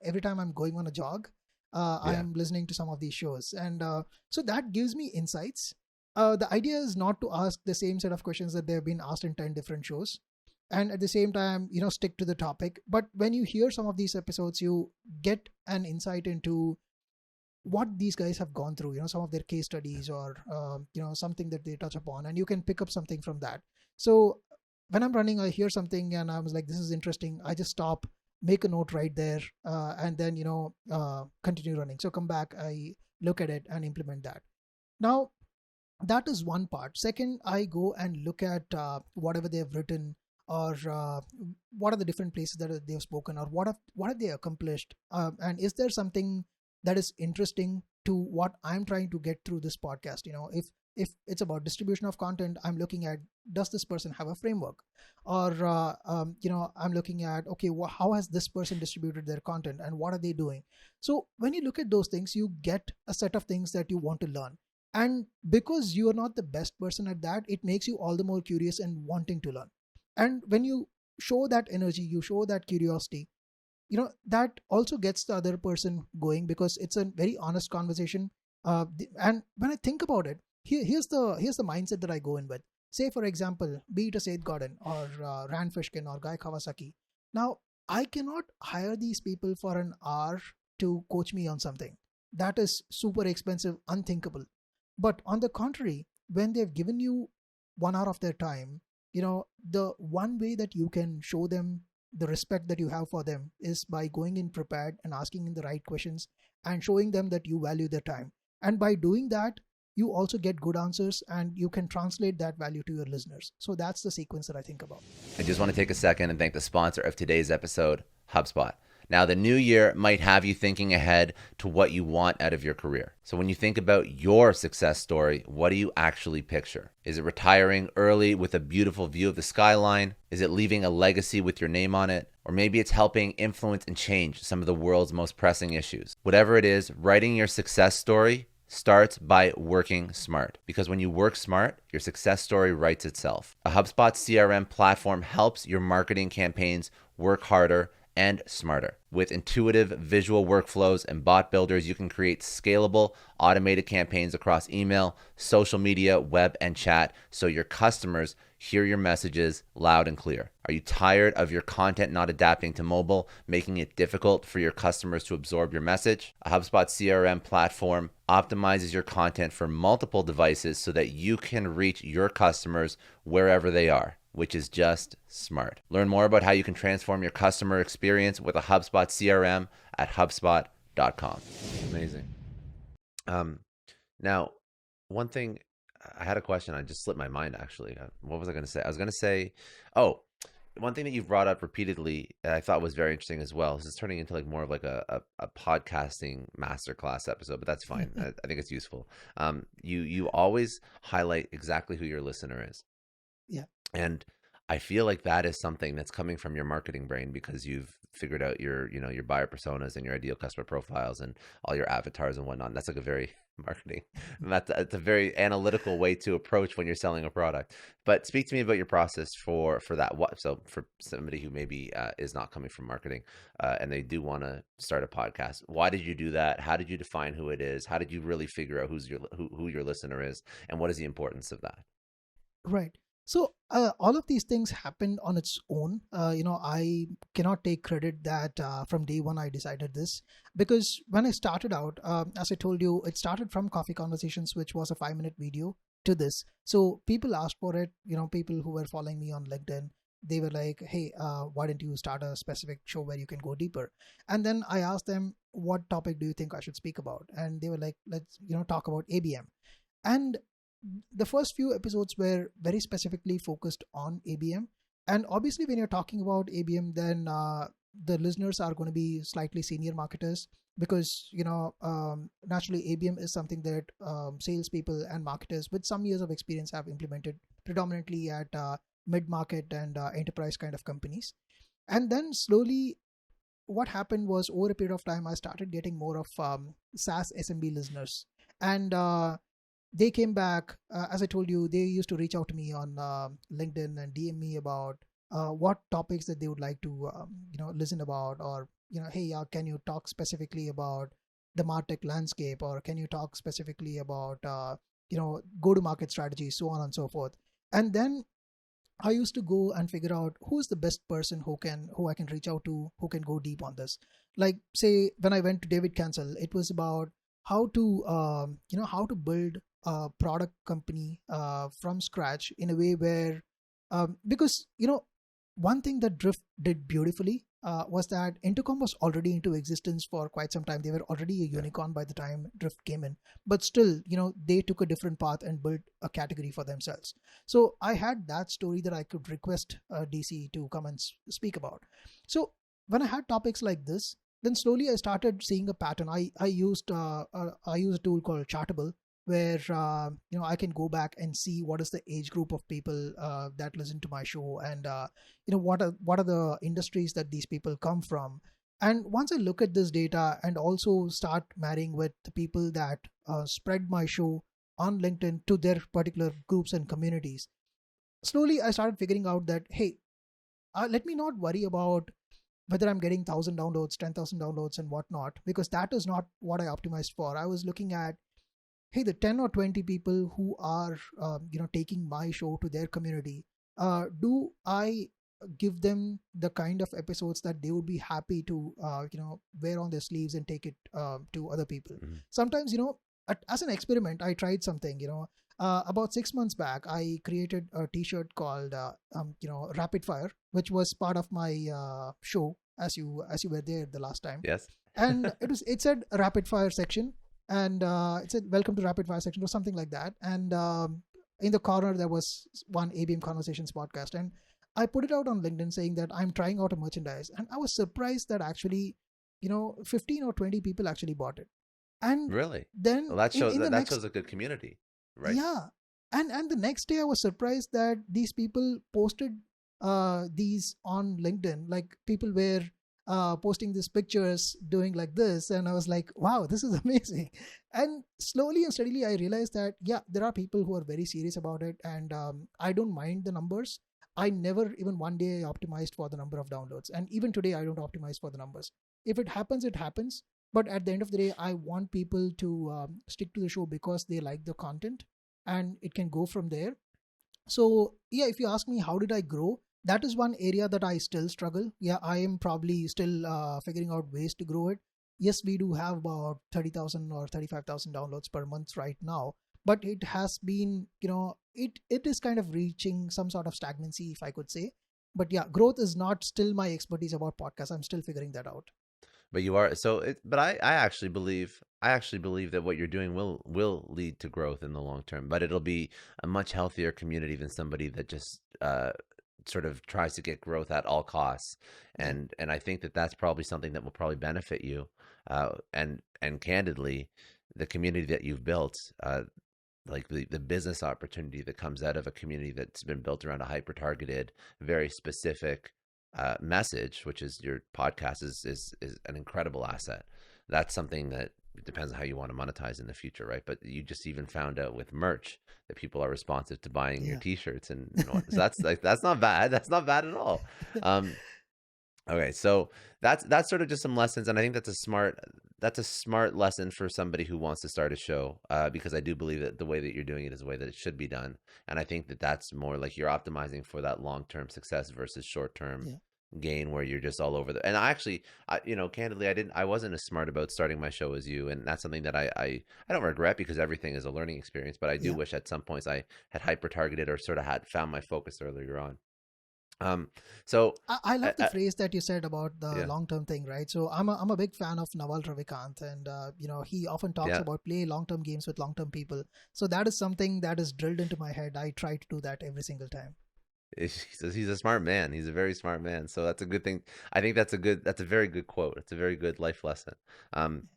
Speaker 2: every time I'm going on a jog,
Speaker 1: Yeah.
Speaker 2: I'm listening to some of these shows, and so that gives me insights. The idea is not to ask the same set of questions that they've been asked in 10 different shows, and at the same time, stick to the topic. But when you hear some of these episodes, you get an insight into what these guys have gone through, some of their case studies, or something that they touch upon, and you can pick up something from that. So when I'm running, I hear something and I was like, this is interesting. I just stop, make a note right there, and then continue running. So come back, I look at it and implement that. Now, that is one part. Second, I go and look at whatever they have written, or what are the different places that they have spoken, or what have they accomplished, and is there something that is interesting to what I'm trying to get through this podcast. If it's about distribution of content, I'm looking at, does this person have a framework, or I'm looking at, okay, how has this person distributed their content and what are they doing. So when you look at those things, you get a set of things that you want to learn, and because you are not the best person at that, it makes you all the more curious and wanting to learn. And when you show that energy, you show that curiosity, that also gets the other person going, because it's a very honest conversation. And when I think about it, here's the mindset that I go in with. Say, for example, be it a Seth Godin, or Rand Fishkin, or Guy Kawasaki. Now, I cannot hire these people for an hour to coach me on something. That is super expensive, unthinkable. But on the contrary, when they've given you 1 hour of their time, the one way that you can show them the respect that you have for them is by going in prepared and asking in the right questions, and showing them that you value their time. And by doing that, you also get good answers, and you can translate that value to your listeners. So that's the sequence that I think about.
Speaker 1: I just want to take a second and thank the sponsor of today's episode, HubSpot. Now, the new year might have you thinking ahead to what you want out of your career. So when you think about your success story, what do you actually picture? Is it retiring early with a beautiful view of the skyline? Is it leaving a legacy with your name on it? Or maybe it's helping influence and change some of the world's most pressing issues. Whatever it is, writing your success story starts by working smart. Because when you work smart, your success story writes itself. A HubSpot CRM platform helps your marketing campaigns work harder and smarter. With intuitive visual workflows and bot builders, you can create scalable, automated campaigns across email, social media, web, and chat, so your customers hear your messages loud and clear. Are you tired of your content not adapting to mobile, making it difficult for your customers to absorb your message? A HubSpot CRM platform optimizes your content for multiple devices so that you can reach your customers wherever they are. which is just smart. Learn more about how you can transform your customer experience with a HubSpot CRM at HubSpot.com. Amazing. Now, one thing, I had a question. I just slipped my mind, actually. What was I going to say? I was going to say, oh, one thing that you've brought up repeatedly that I thought was very interesting as well. This is turning into like more of like a podcasting masterclass episode, but that's fine. I think it's useful. You always highlight exactly who your listener is.
Speaker 2: Yeah.
Speaker 1: And I feel like that is something that's coming from your marketing brain, because you've figured out your buyer personas and your ideal customer profiles and all your avatars and whatnot. And that's like a very marketing, that's a very analytical way to approach when you're selling a product. But speak to me about your process for that. So for somebody who maybe is not coming from marketing and they do want to start a podcast, why did you do that? How did you define who it is? How did you really figure out who your listener is, and what is the importance of that?
Speaker 2: Right. So all of these things happened on its own. I cannot take credit that from day one I decided this, because when I started out, as I told you, it started from Coffee Conversations, which was a 5-minute video, to this. So people asked for it. People who were following me on LinkedIn, they were like, "Hey, why don't you start a specific show where you can go deeper?" And then I asked them, "What topic do you think I should speak about?" And they were like, "Let's talk about ABM." And the first few episodes were very specifically focused on ABM. And obviously, when you're talking about ABM, then the listeners are going to be slightly senior marketers, because naturally ABM is something that salespeople and marketers with some years of experience have implemented predominantly at mid-market and enterprise kind of companies. And then slowly, what happened was, over a period of time, I started getting more of SaaS SMB listeners. And they came back, as I told you, they used to reach out to me on LinkedIn and DM me about what topics that they would like to listen about, or hey, can you talk specifically about the MarTech landscape, or can you talk specifically about go to market strategy, so on and so forth. And then I used to go and figure out who's the best person who I can reach out to, who can go deep on this. Like, say, when I went to David Cancel, it was about how to build a product company from scratch in a way where, because one thing that Drift did beautifully was that Intercom was already into existence for quite some time. They were already a unicorn by the time Drift came in, but still, they took a different path and built a category for themselves. So I had that story that I could request DC to come and speak about. So when I had topics like this, then slowly I started seeing a pattern. I used a tool called Chartable, where I can go back and see what is the age group of people that listen to my show, and what are the industries that these people come from. And once I look at this data and also start marrying with the people that spread my show on LinkedIn to their particular groups and communities, slowly I started figuring out that, hey, let me not worry about whether I'm getting 1,000 downloads, 10,000 downloads and whatnot, because that is not what I optimized for. I was looking at, hey, the 10 or 20 people who are taking my show to their community, do I give them the kind of episodes that they would be happy to wear on their sleeves and take it to other people? Mm-hmm. Sometimes, as an experiment, I tried something. About 6 months back, I created a t-shirt called Rapid Fire, which was part of my show, as you were there the last time.
Speaker 1: Yes.
Speaker 2: And it said Rapid Fire section, and it said welcome to Rapid Fire section or something like that. And in the corner there was one ABM Conversations podcast, and I put it out on LinkedIn saying that I'm trying out a merchandise, and I was surprised that actually 15 or 20 people actually bought it. And
Speaker 1: really,
Speaker 2: then
Speaker 1: well, that shows a good community, right?
Speaker 2: Yeah. And the next day I was surprised that these people posted these on LinkedIn. Like, people were posting these pictures doing like this, and I was like, wow, this is amazing. And slowly and steadily I realized that, yeah, there are people who are very serious about it, and I don't mind the numbers. I never even one day optimized for the number of downloads, and even today I don't optimize for the numbers. If it happens, it happens. But at the end of the day, I want people to stick to the show because they like the content, and it can go from there. So yeah, if you ask me how did I grow, that is one area that I still struggle. Yeah, I am probably still figuring out ways to grow it. Yes, we do have about 30,000 or 35,000 downloads per month right now, but it has been, it is kind of reaching some sort of stagnancy, if I could say. But yeah, growth is not still my expertise about podcasts. I'm still figuring that out.
Speaker 1: But you are so it, but I actually believe that what you're doing will lead to growth in the long term, but it'll be a much healthier community than somebody that just sort of tries to get growth at all costs.
Speaker 2: Yeah.
Speaker 1: And I think that that's probably something that will probably benefit you. And candidly, the community that you've built, like the business opportunity that comes out of a community that's been built around a hyper targeted, very specific message, which is your podcast, is an incredible asset. That's something that it depends on how you want to monetize in the future, right? But you just even found out with merch that people are responsive to buying your
Speaker 2: Yeah.
Speaker 1: T-shirts, and so that's like that's not bad. That's not bad at all. Um, Okay, so that's sort of just some lessons, and I think that's a smart lesson for somebody who wants to start a show, because I do believe that the way that you're doing it is the way that it should be done, and I think that that's more like you're optimizing for that long-term success versus short-term
Speaker 2: Yeah.
Speaker 1: gain where you're just all over the. And I actually, candidly, I wasn't as smart about starting my show as you, and that's something that I don't regret because everything is a learning experience, but I do
Speaker 2: Yeah.
Speaker 1: wish at some points I had hyper targeted or sort of had found my focus earlier on. Um, so.
Speaker 2: I
Speaker 1: I,
Speaker 2: love the
Speaker 1: I,
Speaker 2: phrase that you said about the
Speaker 1: yeah.
Speaker 2: long term thing, right? So I'm a big fan of Naval Ravikant, and he often talks
Speaker 1: Yeah,
Speaker 2: about play long term games with long term people. So that is something that is drilled into my head. I try to do that every single time.
Speaker 1: he's a smart man. He's a very smart man. So that's a good thing. I think that's a very good quote. It's a very good life lesson. Um,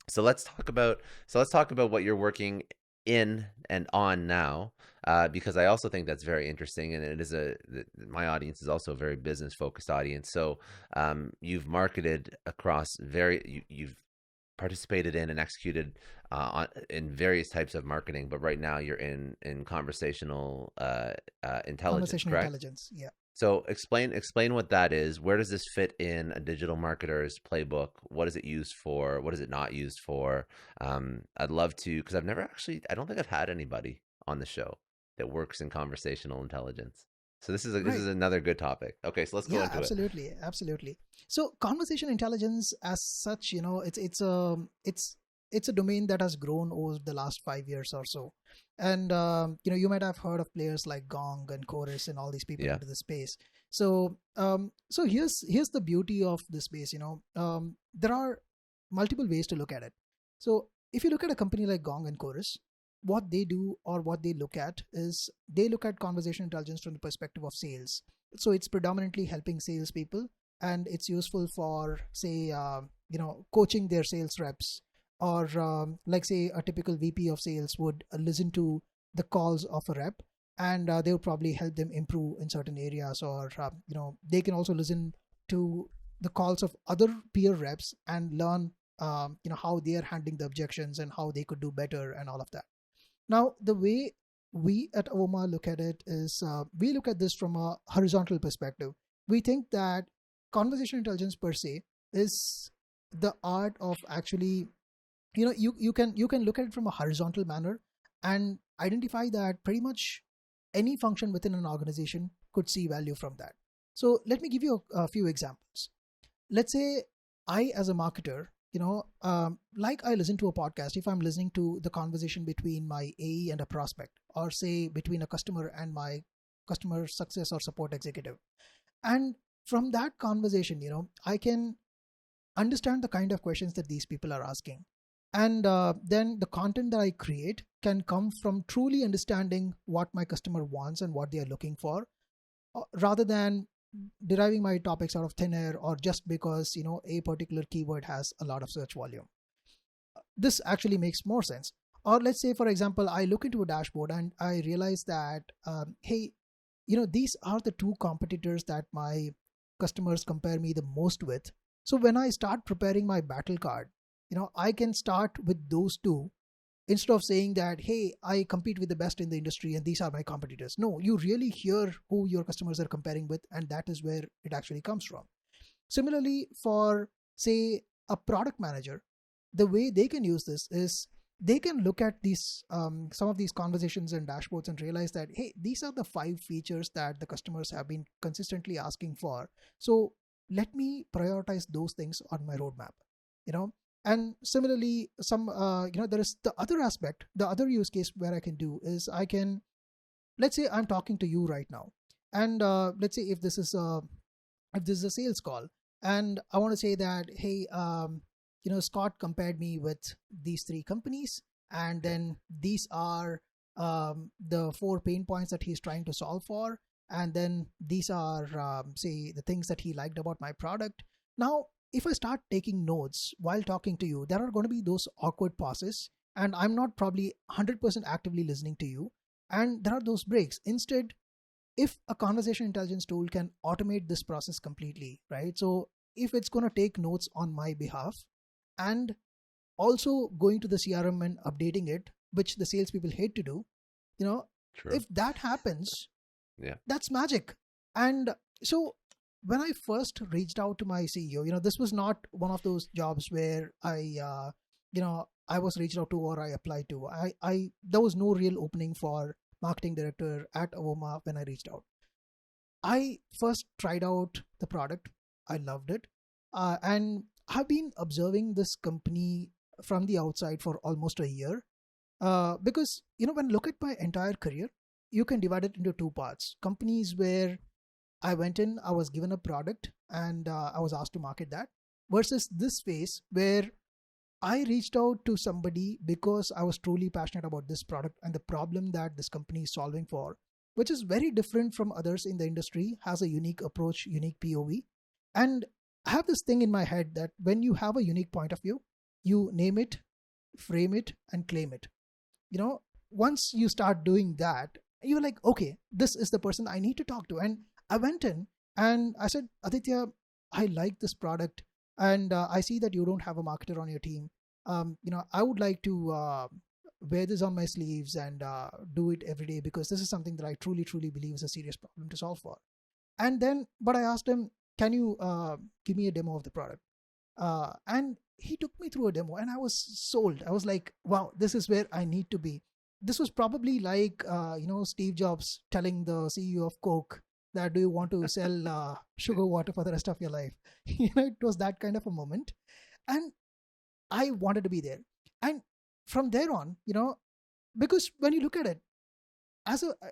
Speaker 1: so let's talk about what you're working in and on now, because I also think that's very interesting, and it is my audience is also a very business focused audience. So you've marketed across you've participated in and executed in various types of marketing, but right now you're in conversational intelligence,
Speaker 2: Conversational
Speaker 1: correct?
Speaker 2: intelligence. Yeah.
Speaker 1: So explain what that is. Where does this fit in a digital marketer's playbook? What is it used for? What is it not used for? I'd love to, because I don't think I've had anybody on the show that works in conversational intelligence. So this is
Speaker 2: Right.
Speaker 1: another good topic. Okay, so let's go
Speaker 2: Yeah,
Speaker 1: into it.
Speaker 2: absolutely, absolutely. So conversation intelligence as such, it's a domain that has grown over the last 5 years or so. And you might have heard of players like Gong and Chorus and all these people
Speaker 1: Yeah,
Speaker 2: into the space. So here's the beauty of this space. There are multiple ways to look at it. So if you look at a company like Gong and Chorus, what they do or what they look at is they look at conversation intelligence from the perspective of sales. So it's predominantly helping salespeople, and it's useful for, say, coaching their sales reps, or like, say, a typical VP of sales would listen to the calls of a rep, and they would probably help them improve in certain areas, or they can also listen to the calls of other peer reps and learn how they are handling the objections and how they could do better and all of that. Now, the way we at Avoma look at it is, we look at this from a horizontal perspective. We think that conversation intelligence per se is the art of actually, you can look at it from a horizontal manner and identify that pretty much any function within an organization could see value from that. So let me give you a few examples. Let's say I, as a marketer, like I listen to a podcast, if I'm listening to the conversation between my AE and a prospect, or say between a customer and my customer success or support executive. And from that conversation, I can understand the kind of questions that these people are asking. And then the content that I create can come from truly understanding what my customer wants and what they are looking for, rather than deriving my topics out of thin air, or just because a particular keyword has a lot of search volume. This actually makes more sense. Or let's say, for example, I look into a dashboard and I realize that, hey, these are the two competitors that my customers compare me the most with. So when I start preparing my battle card, I can start with those two, instead of saying that, hey, I compete with the best in the industry and these are my competitors. No, you really hear who your customers are comparing with, and that is where it actually comes from. Similarly, for, say, a product manager, the way they can use this is they can look at these some of these conversations and dashboards and realize that, hey, these are the 5 features that the customers have been consistently asking for. So let me prioritize those things on my roadmap. you know And similarly, there is the other aspect, the other use case where I can do is let's say I'm talking to you right now, and let's say if this is a sales call, and I want to say that, hey, Scott compared me with these three companies, and then these are the four pain points that he's trying to solve for, and then these are say the things that he liked about my product. Now, if I start taking notes while talking to you, there are going to be those awkward pauses, and I'm not probably 100% actively listening to you, and there are those breaks. Instead, if a conversation intelligence tool can automate this process completely, right? So if it's going to take notes on my behalf and also going to the CRM and updating it, which the salespeople hate to do,
Speaker 1: True.
Speaker 2: if that happens,
Speaker 1: Yeah.
Speaker 2: that's magic. And so when I first reached out to my CEO, this was not one of those jobs where I was reached out to or I applied to. There was no real opening for marketing director at Avoma when I reached out. I first tried out the product. I loved it. And I've been observing this company from the outside for almost a year. Because, when you look at my entire career, you can divide it into two parts. Companies where I went in, I was given a product and I was asked to market that, versus this phase where I reached out to somebody because I was truly passionate about this product and the problem that this company is solving for, which is very different from others in the industry, has a unique approach, unique POV. And I have this thing in my head that when you have a unique point of view, you name it, frame it, and claim it. Once you start doing that, you're like, okay, this is the person I need to talk to. And I went in and I said, Aditya, I like this product, and I see that you don't have a marketer on your team. I would like to wear this on my sleeves and do it every day, because this is something that I truly, truly believe is a serious problem to solve for. And then, but I asked him, can you give me a demo of the product? And he took me through a demo and I was sold. I was like, wow, this is where I need to be. This was probably like, Steve Jobs telling the CEO of Coke that, do you want to sell sugar water for the rest of your life? It was that kind of a moment. And I wanted to be there. And from there on, because when you look at it,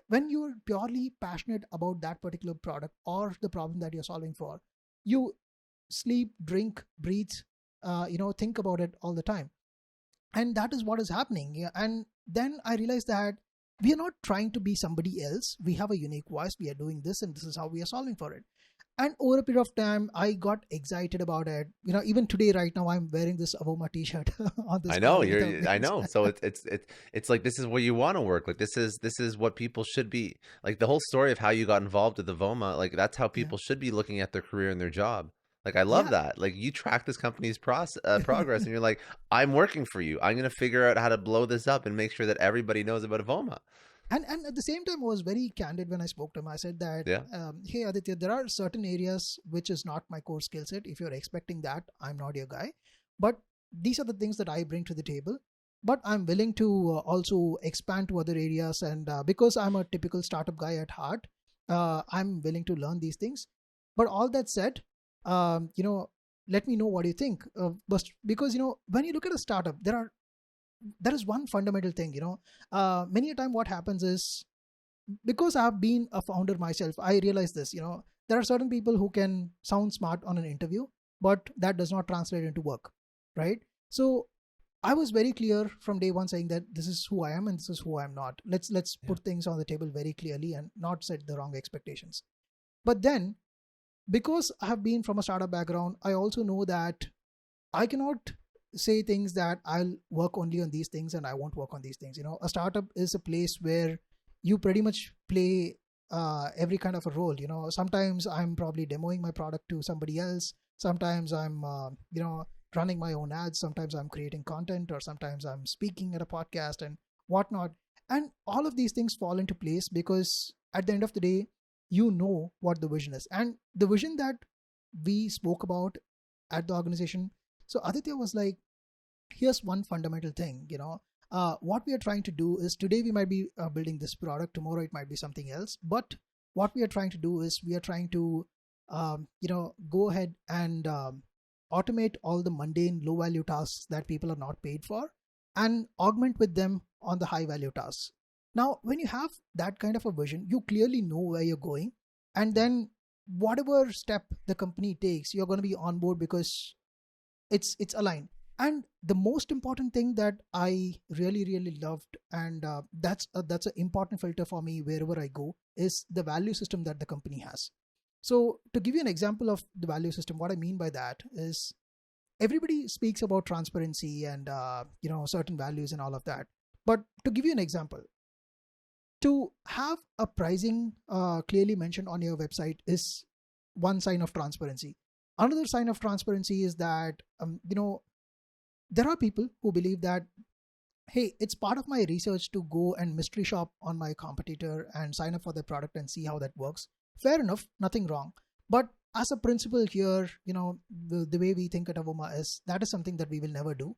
Speaker 2: when you're purely passionate about that particular product or the problem that you're solving for, you sleep, drink, breathe, think about it all the time. And that is what is happening. Yeah. And then I realized that we are not trying to be somebody else. We have a unique voice. We are doing this, and this is how we are solving for it. And over a period of time, I got excited about it. Even today, right now, I'm wearing this Avoma T-shirt on this
Speaker 1: I know
Speaker 2: call.
Speaker 1: I know. So it's like, this is where you want to work. Like, this is what people should be. Like, the whole story of how you got involved with Avoma, like, that's how
Speaker 2: Yeah.
Speaker 1: people should be looking at their career and their job. Like, I love
Speaker 2: Yeah.
Speaker 1: that. Like, you track this company's progress, and you're like, I'm working for you. I'm gonna figure out how to blow this up and make sure that everybody knows about Avoma.
Speaker 2: And at the same time, I was very candid when I spoke to him. I said that,
Speaker 1: Yeah.
Speaker 2: hey, Aditya, there are certain areas which is not my core skill set. If you're expecting that, I'm not your guy. But these are the things that I bring to the table. But I'm willing to also expand to other areas. And because I'm a typical startup guy at heart, I'm willing to learn these things. But all that said, let me know what you think. Because, when you look at a startup, there is one fundamental thing. Many a time what happens is, because I've been a founder myself, I realize this. There are certain people who can sound smart on an interview, but that does not translate into work, right? So I was very clear from day one, saying that this is who I am and this is who I'm not. Let's
Speaker 1: Yeah.
Speaker 2: put things on the table very clearly and not set the wrong expectations. But then, because I have been from a startup background, I also know that I cannot say things that I'll work only on these things and I won't work on these things. A startup is a place where you pretty much play every kind of a role. Sometimes I'm probably demoing my product to somebody else. Sometimes I'm, running my own ads. Sometimes I'm creating content, or sometimes I'm speaking at a podcast and whatnot. And all of these things fall into place because at the end of the day, what the vision is. And the vision that we spoke about at the organization. So Aditya was like, here's one fundamental thing, what we are trying to do is, today we might be building this product, tomorrow it might be something else. But what we are trying to do is, we are trying to, go ahead and automate all the mundane, low value tasks that people are not paid for, and augment with them on the high value tasks. Now, when you have that kind of a vision, you clearly know where you're going. And then whatever step the company takes, you're going to be on board because it's aligned. And the most important thing that I really loved, and that's an important filter for me wherever I go, is the value system that the company has. So to give you an example of the value system, what I mean by that is everybody speaks about transparency and certain values and all of that. But to give you an example, to have a pricing clearly mentioned on your website is one sign of transparency. Another sign of transparency is that there are people who believe that, hey, it's part of my research to go and mystery shop on my competitor and sign up for their product and see how that works. Fair enough, nothing wrong. But as a principle here, the way we think at Avoma is that is something that we will never do.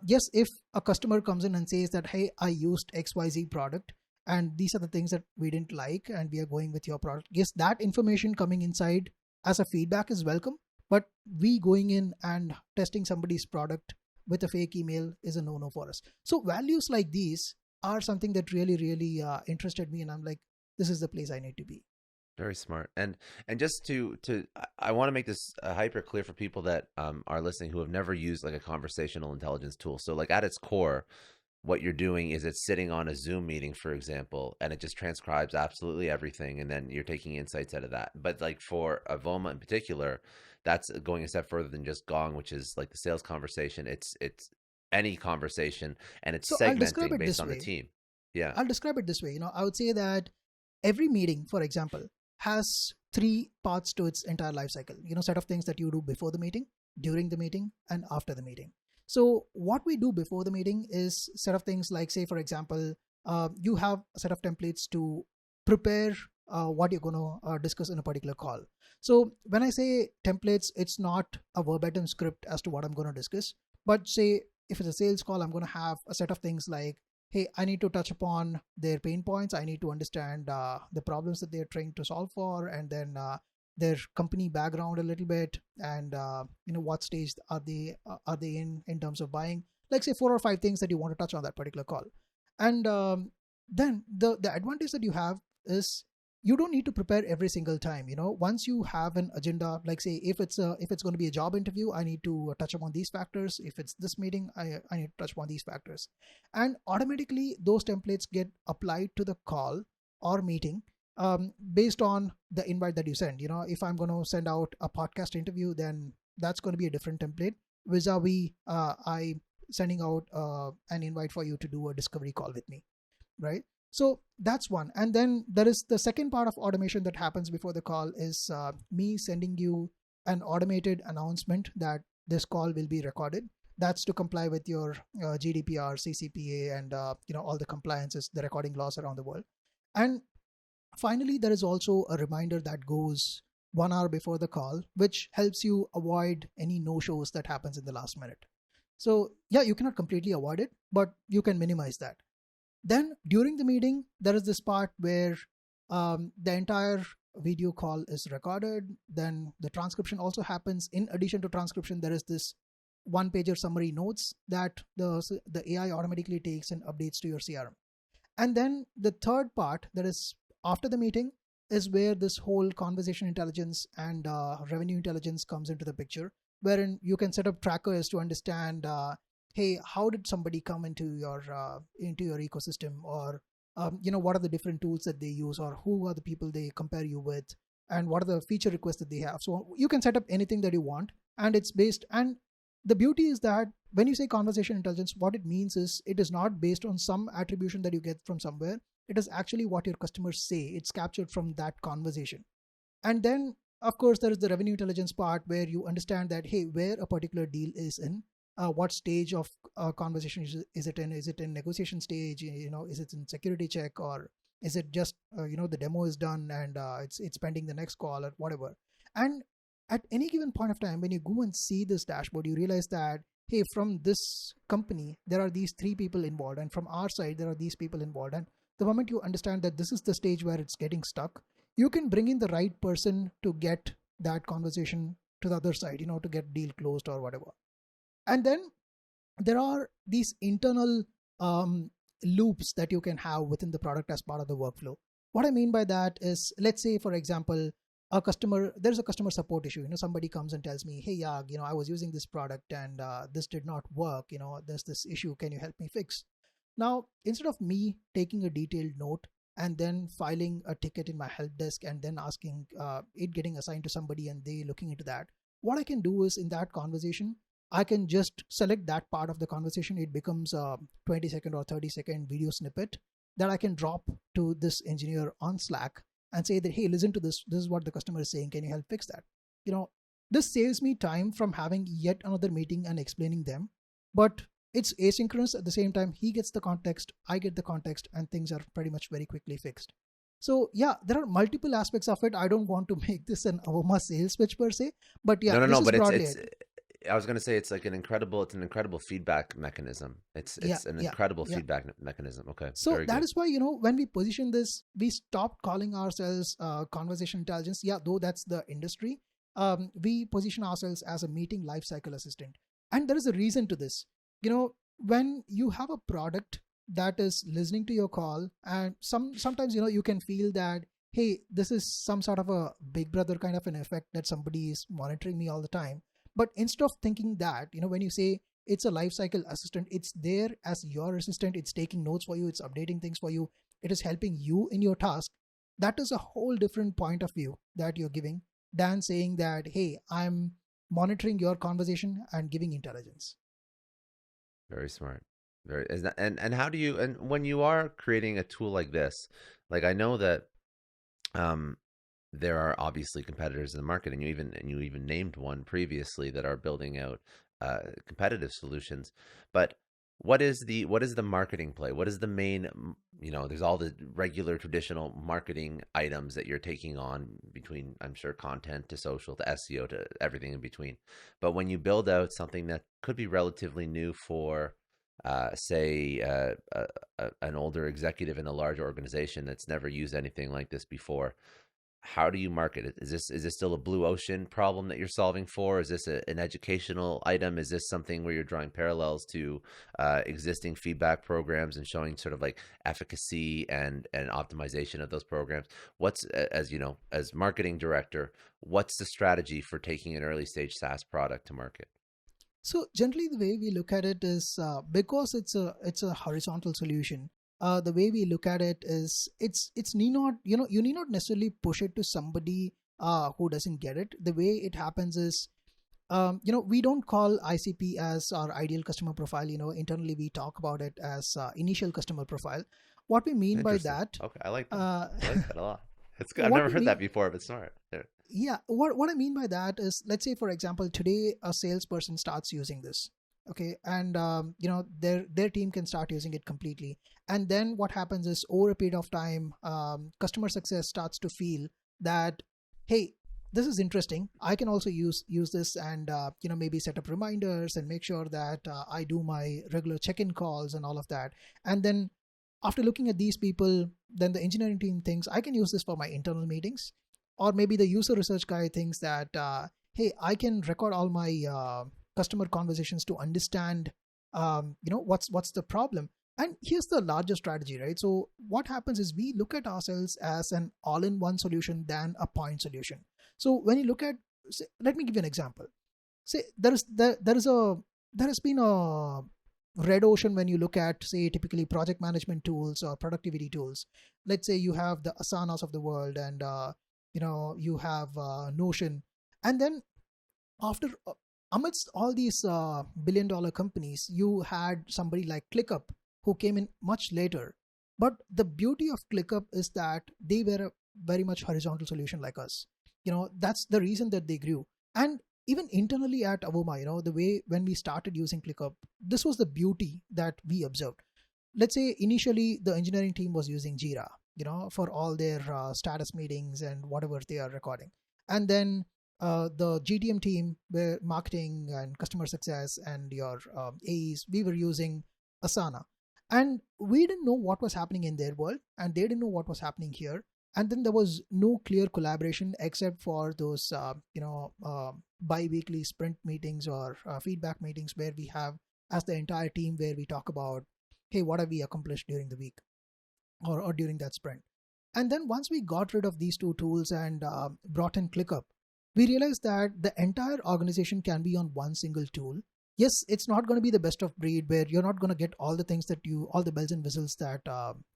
Speaker 2: Yes, if a customer comes in and says that, hey, I used XYZ product and these are the things that we didn't like and we are going with your product. Yes, that information coming inside as a feedback is welcome, but we going in and testing somebody's product with a fake email is a no-no for us. So values like these are something that really interested me, and I'm like, this is the place I need to be.
Speaker 1: Very smart. And just to I want to make this hyper clear for people that are listening who have never used like a conversational intelligence tool. So like at its core, what you're doing is it's sitting on a Zoom meeting, for example, and it just transcribes absolutely everything, and then you're taking insights out of that. But like for Avoma in particular, that's going a step further than just Gong, which is like the sales conversation. It's any conversation, and it's segmenting based on the team. Yeah,
Speaker 2: I'll describe it this way. I would say that every meeting, for example, has 3 parts to its entire life cycle. Set of things that you do before the meeting, during the meeting, and after the meeting. So what we do before the meeting is set of things like, say, for example, you have a set of templates to prepare what you're going to discuss in a particular call. So when I say templates, it's not a verbatim script as to what I'm going to discuss. But say if it's a sales call, I'm going to have a set of things like, hey, I need to touch upon their pain points. I need to understand the problems that they're trying to solve for, and then their company background a little bit, and what stage are they in terms of buying. Like say 4 or 5 things that you want to touch on that particular call. And then the advantage that you have is you don't need to prepare every single time. Once you have an agenda, like say if it's going to be a job interview, I need to touch upon these factors. If it's this meeting, I need to touch upon these factors, and automatically those templates get applied to the call or meeting based on the invite that you send. If I'm going to send out a podcast interview, then that's going to be a different template vis-a-vis I sending out an invite for you to do a discovery call with me, right? So that's one. And then there is the second part of automation that happens before the call is me sending you an automated announcement that this call will be recorded. That's to comply with your GDPR, CCPA, and all the compliances, the recording laws around the world. And finally, there is also a reminder that goes 1 hour before the call, which helps you avoid any no-shows that happens in the last minute. So yeah, you cannot completely avoid it, but you can minimize that. Then during the meeting, there is this part where the entire video call is recorded. Then the transcription also happens. In addition to transcription, there is this 1-pager summary notes that the AI automatically takes and updates to your CRM. And then the third part, that is after the meeting, is where this whole conversation intelligence and revenue intelligence comes into the picture, wherein you can set up trackers to understand hey, how did somebody come into your ecosystem, or what are the different tools that they use, or who are the people they compare you with, and what are the feature requests that they have. So you can set up anything that you want, and it's based. And the beauty is that when you say conversation intelligence, what it means is it is not based on some attribution that you get from somewhere. It is actually what your customers say. It's captured from that conversation. And then of course there is the revenue intelligence part, where you understand that, hey, where a particular deal is in, what stage of conversation is it in? Is it in negotiation stage? Is it in security check, or is it just the demo is done and it's pending the next call or whatever? And at any given point of time, when you go and see this dashboard, you realize that, hey, from this company there are these 3 people involved, and from our side there are these people involved. And the moment you understand that this is the stage where it's getting stuck, you can bring in the right person to get that conversation to the other side, to get deal closed or whatever. And then there are these internal loops that you can have within the product as part of the workflow. What I mean by that is, let's say, for example, there's a customer support issue. Somebody comes and tells me, hey, Yag, I was using this product and this did not work. There's this issue. Can you help me fix? Now, instead of me taking a detailed note and then filing a ticket in my help desk and then asking it getting assigned to somebody and they looking into that, what I can do is in that conversation, I can just select that part of the conversation. It becomes a 20-second or 30-second video snippet that I can drop to this engineer on Slack and say that, hey, listen to this. This is what the customer is saying. Can you help fix that? This saves me time from having yet another meeting and explaining them. But it's asynchronous. At the same time, he gets the context, I get the context, and things are pretty much very quickly fixed. So yeah, there are multiple aspects of it. I don't want to make this an Avoma sales pitch per se, but yeah,
Speaker 1: no, but
Speaker 2: it's
Speaker 1: I was going to say it's like an incredible feedback mechanism. It's an incredible feedback mechanism. Okay.
Speaker 2: So that is why, when we position this, we stopped calling ourselves conversational intelligence. Yeah, though that's the industry. We position ourselves as a meeting lifecycle assistant. And there is a reason to this. When you have a product that is listening to your call, and sometimes, you can feel that, hey, this is some sort of a big brother kind of an effect that somebody is monitoring me all the time. But instead of thinking that, when you say it's a lifecycle assistant, it's there as your assistant, it's taking notes for you, it's updating things for you, it is helping you in your task. That is a whole different point of view that you're giving than saying that, hey, I'm monitoring your conversation and giving intelligence.
Speaker 1: Very smart. And how do you, and when you are creating a tool like this, like I know that there are obviously competitors in the market, and you even named one previously that are building out competitive solutions. But what is the marketing play? What is the main, there's all the regular traditional marketing items that you're taking on between, I'm sure, content to social to SEO to everything in between. But when you build out something that could be relatively new for say an older executive in a large organization that's never used anything like this before, how do you market it? Is this still a blue ocean problem that you're solving for? Is this an educational item? Is this something where you're drawing parallels to existing feedback programs and showing sort of like efficacy and optimization of those programs? What's, as marketing director, what's the strategy for taking an early stage SaaS product to market?
Speaker 2: So generally the way we look at it is because it's a horizontal solution. The way we look at it is it's need not, you need not necessarily push it to somebody who doesn't get it. The way it happens is, we don't call ICP as our ideal customer profile. Internally we talk about it as initial customer profile. What we mean by that?
Speaker 1: Okay, I like that. I like that a lot. It's good. I've never heard that before, but smart.
Speaker 2: Yeah, what I mean by that is, let's say for example today a salesperson starts using this. Okay, and their team can start using it completely, and then what happens is over a period of time, customer success starts to feel that, hey, this is interesting, I can also use this, and maybe set up reminders and make sure that I do my regular check-in calls and all of that. And then after looking at these people, then the engineering team thinks I can use this for my internal meetings, or maybe the user research guy thinks that hey, I can record all my customer conversations to understand what's the problem. And here's the larger strategy, right? So what happens is we look at ourselves as an all-in-one solution than a point solution. So when you look at, say, let me give you an example. Say there has been a red ocean when you look at, say, typically project management tools or productivity tools. Let's say you have the Asanas of the world, and you have Notion, and then after amidst all these billion-dollar companies, you had somebody like ClickUp who came in much later. But the beauty of ClickUp is that they were a very much horizontal solution like us. That's the reason that they grew. And even internally at Avoma, the way when we started using ClickUp, this was the beauty that we observed. Let's say initially the engineering team was using Jira, for all their status meetings and whatever they are recording. And then the GTM team, where marketing and customer success and your AEs, we were using Asana. And we didn't know what was happening in their world, and they didn't know what was happening here. And then there was no clear collaboration except for those, bi-weekly sprint meetings or feedback meetings where we have as the entire team, where we talk about, hey, what have we accomplished during the week or during that sprint. And then once we got rid of these two tools and brought in ClickUp, we realized that the entire organization can be on one single tool. Yes, it's not going to be the best of breed where you're not going to get all the things that all the bells and whistles that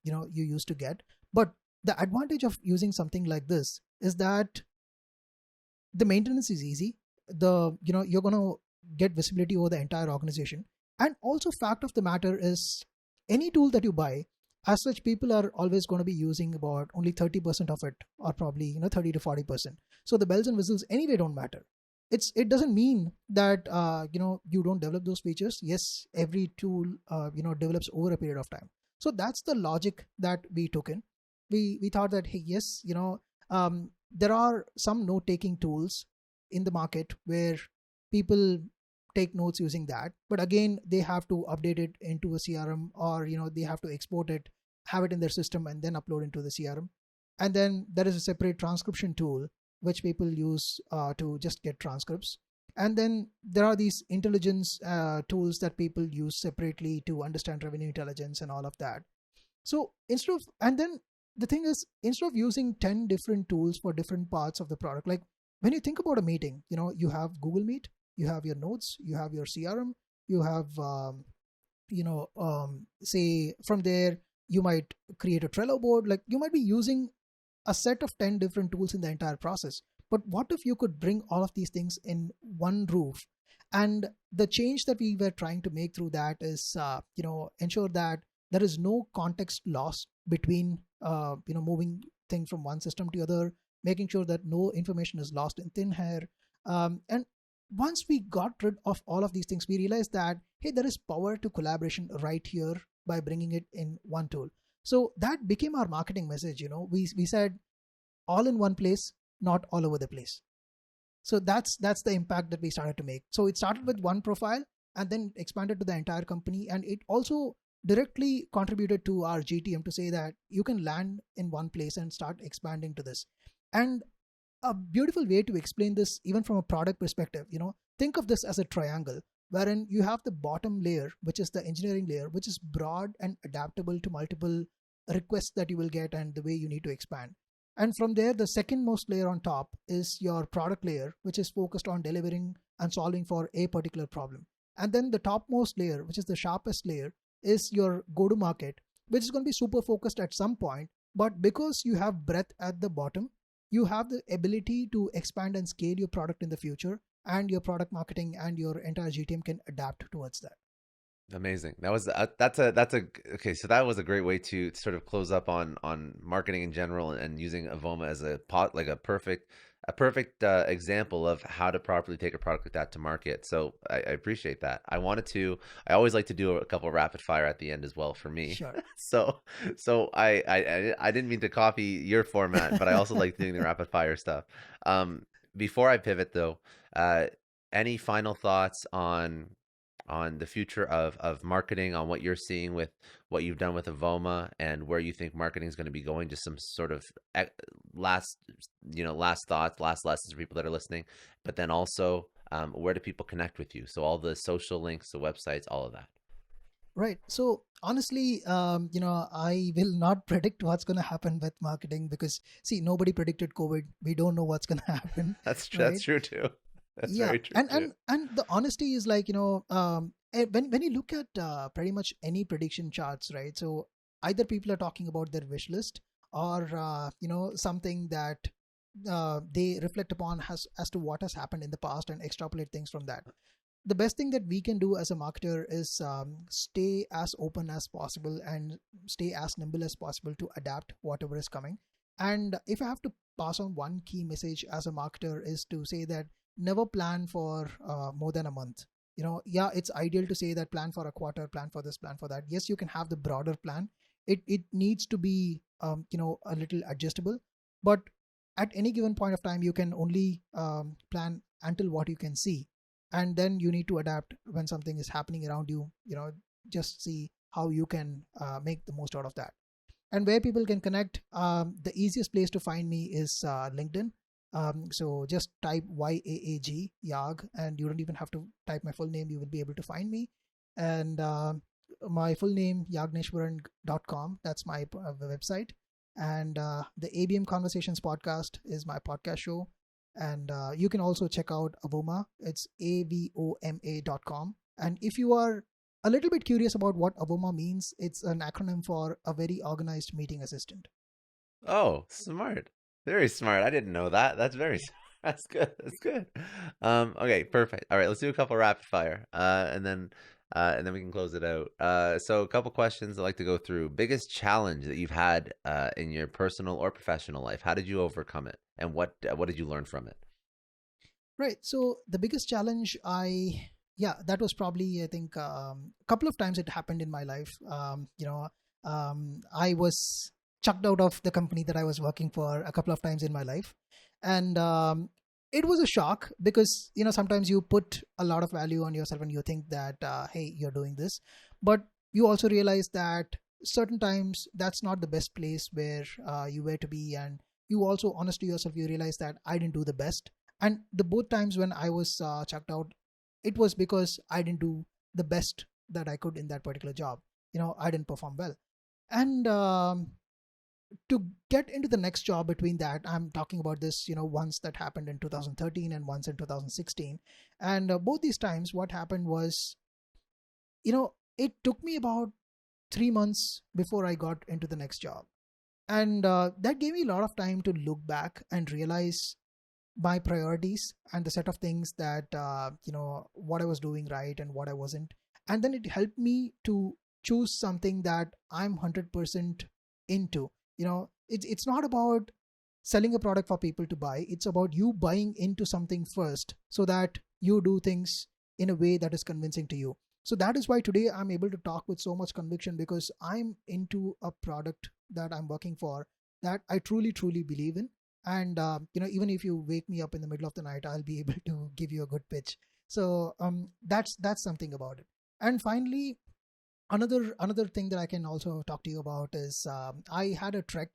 Speaker 2: you used to get. But the advantage of using something like this is that the maintenance is easy. You're going to get visibility over the entire organization. And also, fact of the matter is, any tool that you buy, as such, people are always going to be using about only 30% of it, or probably 30 to 40%. So the bells and whistles anyway don't matter. It doesn't mean that you don't develop those features. Yes, every tool develops over a period of time. So that's the logic that we took in. We thought that, hey, yes, there are some note-taking tools in the market where people take notes using that, but again, they have to update it into a CRM, or they have to export it, have it in their system, and then upload into the CRM. And then there is a separate transcription tool which people use to just get transcripts. And then there are these intelligence tools that people use separately to understand revenue intelligence and all of that. So the thing is, instead of using 10 different tools for different parts of the product, like when you think about a meeting, you have Google Meet, you have your notes, you have your CRM, you have, say from there, you might create a Trello board. Like you might be using a set of 10 different tools in the entire process. But what if you could bring all of these things in one roof? And the change that we were trying to make through that is, ensure that there is no context loss between, moving things from one system to the other, making sure that no information is lost in thin air. And once we got rid of all of these things, we realized that, hey, there is power to collaboration right here by bringing it in one tool. So that became our marketing message. We said all in one place, not all over the place. So that's the impact that we started to make. So it started with one profile and then expanded to the entire company. And it also directly contributed to our GTM to say that you can land in one place and start expanding to this. And a beautiful way to explain this, even from a product perspective, think of this as a triangle, wherein you have the bottom layer, which is the engineering layer, which is broad and adaptable to multiple requests that you will get and the way you need to expand. And from there, the second most layer on top is your product layer, which is focused on delivering and solving for a particular problem. And then the topmost layer, which is the sharpest layer, is your go-to-market, which is going to be super focused at some point. But because you have breadth at the bottom, you have the ability to expand and scale your product in the future, and your product marketing and your entire GTM can adapt towards that.
Speaker 1: Amazing. That was okay. So that was a great way to sort of close up on marketing in general, and using Avoma as a perfect example of how to properly take a product like that to market. So I appreciate that. I always like to do a couple of rapid fire at the end as well for me.
Speaker 2: Sure.
Speaker 1: So I didn't mean to copy your format, but I also like doing the rapid fire stuff. Before I pivot though, any final thoughts on the future of marketing, on what you're seeing with what you've done with Avoma, and where you think marketing is going to be going? Just some sort of last thoughts, last lessons for people that are listening, but then also where do people connect with you? So all the social links, the websites, all of that.
Speaker 2: Right. So honestly, I will not predict what's going to happen with marketing because, see, nobody predicted COVID. We don't know what's going to happen.
Speaker 1: That's
Speaker 2: Right?
Speaker 1: That's true too. That's
Speaker 2: Yeah.
Speaker 1: very true
Speaker 2: And
Speaker 1: too.
Speaker 2: the honesty is like, when you look at pretty much any prediction charts, right? So either people are talking about their wish list, or something that they reflect upon as to what has happened in the past and extrapolate things from that. The best thing that we can do as a marketer is stay as open as possible and stay as nimble as possible to adapt whatever is coming. And if I have to pass on one key message as a marketer, is to say that never plan for more than a month. Yeah, it's ideal to say that plan for a quarter, plan for this, plan for that. Yes, you can have the broader plan. It needs to be a little adjustable, but at any given point of time, you can only plan until what you can see, and then you need to adapt when something is happening around you. Just see how you can make the most out of that. And where people can connect, the easiest place to find me is LinkedIn. So just type YAAG, Yag, and you don't even have to type my full name. You will be able to find me. And my full name, Yaagneshwaran.com. That's my website. And the ABM Conversations podcast is my podcast show. And you can also check out Avoma. It's avoma.com. And if you are a little bit curious about what Avoma means, it's an acronym for a very organized meeting assistant.
Speaker 1: Oh, smart. Very smart. I didn't know that. That's very smart. That's good. That's good. Okay, perfect. All right, let's do a couple rapid fire. And then we can close it out. So a couple questions I'd like to go through. Biggest challenge that you've had in your personal or professional life. How did you overcome it? And what did you learn from it?
Speaker 2: Right. So the biggest challenge yeah, that was probably, I think, a couple of times it happened in my life. I was chucked out of the company that I was working for a couple of times in my life. And it was a shock because, sometimes you put a lot of value on yourself and you think that, hey, you're doing this. But you also realize that certain times that's not the best place where you were to be. And you also, honest to yourself, you realize that I didn't do the best. And the both times when I was chucked out, it was because I didn't do the best that I could in that particular job. I didn't perform well. And to get into the next job between that, I'm talking about this, once that happened in 2013 and once in 2016. And both these times, what happened was, it took me about 3 months before I got into the next job. And that gave me a lot of time to look back and realize my priorities and the set of things that what I was doing right and what I wasn't. And then it helped me to choose something that I'm 100% into. It's not about selling a product for people to buy. It's about you buying into something first so that you do things in a way that is convincing to you. So that is why today I'm able to talk with so much conviction, because I'm into a product that I'm working for that I truly truly believe in. And even if you wake me up in the middle of the night, I'll be able to give you a good pitch. So that's something about it. And finally, another thing that I can also talk to you about is I had a trek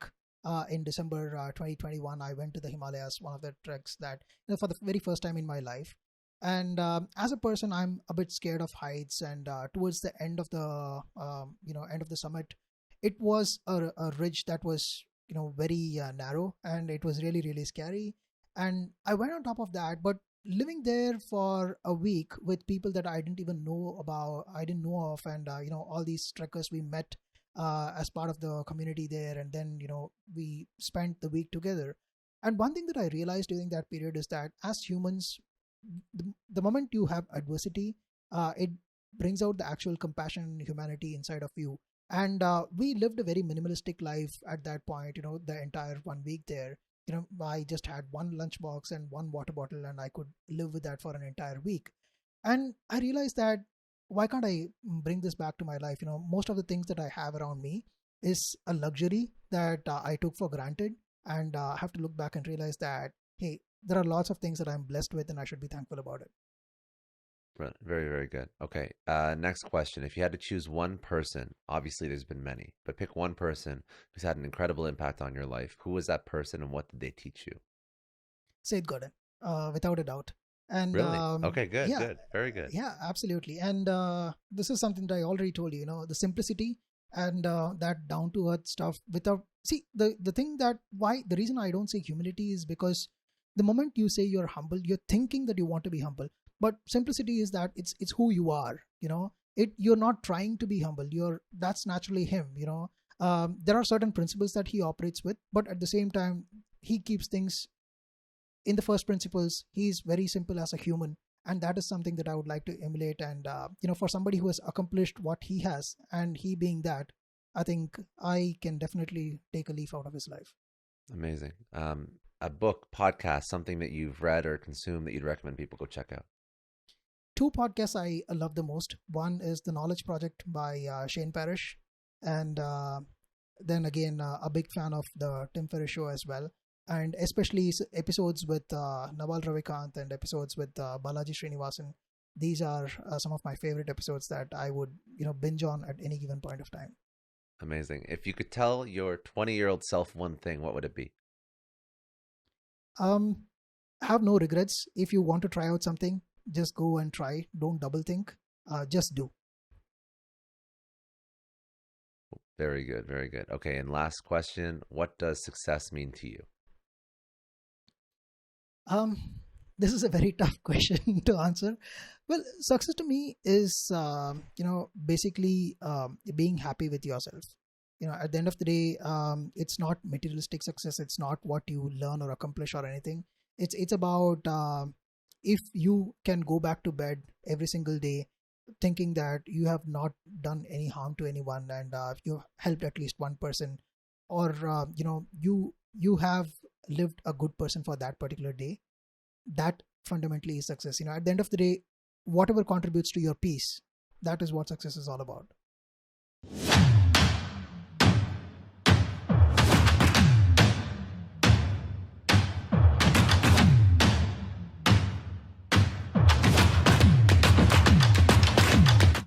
Speaker 2: in December 2021. I went to the Himalayas, one of the treks that, for the very first time in my life. And as a person, I'm a bit scared of heights. And towards the end of the end of the summit, it was a ridge that was very narrow, and it was really really scary. And I went on top of that, but living there for a week with people that I didn't even know about, I didn't know of, and all these trekkers we met as part of the community there, and then we spent the week together. And one thing that I realized during that period is that as humans, the moment you have adversity, it brings out the actual compassion and humanity inside of you. And we lived a very minimalistic life at that point, the entire 1 week there. I just had one lunchbox and one water bottle, and I could live with that for an entire week. And I realized that, why can't I bring this back to my life? Most of the things that I have around me is a luxury that I took for granted. And I have to look back and realize that, hey, there are lots of things that I'm blessed with, and I should be thankful about it.
Speaker 1: Right. Very, very good. Okay. Next question. If you had to choose one person, obviously there's been many, but pick one person who's had an incredible impact on your life. Who was that person and what did they teach you?
Speaker 2: Seth Godin, without a doubt. And
Speaker 1: Really? Okay, good,
Speaker 2: yeah,
Speaker 1: good. Very good.
Speaker 2: yeah, absolutely. And this is something that I already told you, the simplicity and that down to earth stuff. Without, see, the thing that, why the reason I don't say humility is because the moment you say you're humble, you're thinking that you want to be humble. But simplicity is that it's who you are. You're not trying to be humble. That's naturally him. There are certain principles that he operates with, but at the same time, he keeps things in the first principles. He's very simple as a human, and that is something that I would like to emulate. And for somebody who has accomplished what he has, and he being that, I think I can definitely take a leaf out of his life.
Speaker 1: Amazing. A book, podcast, something that you've read or consumed that you'd recommend people go check out.
Speaker 2: Two podcasts I love the most. One is The Knowledge Project by Shane Parrish, and then again, a big fan of the Tim Ferriss Show as well, and especially episodes with Naval Ravikant and episodes with Balaji Srinivasan. These are some of my favorite episodes that I would binge on at any given point of time.
Speaker 1: Amazing. If you could tell your 20-year-old self one thing, what would it be?
Speaker 2: have no regrets. If you want to try out something, just go and try. Don't double think. Just do.
Speaker 1: Very good, very good. Okay, and last question, what does success mean to you?
Speaker 2: Um, this is a very tough question to answer. Well, success to me is, basically being happy with yourself. At the end of the day, it's not materialistic success. It's not what you learn or accomplish or anything. It's about, if you can go back to bed every single day thinking that you have not done any harm to anyone, and you helped at least one person, or you have lived a good person for that particular day. That fundamentally is success. At the end of the day, whatever contributes to your peace, that is what success is all about.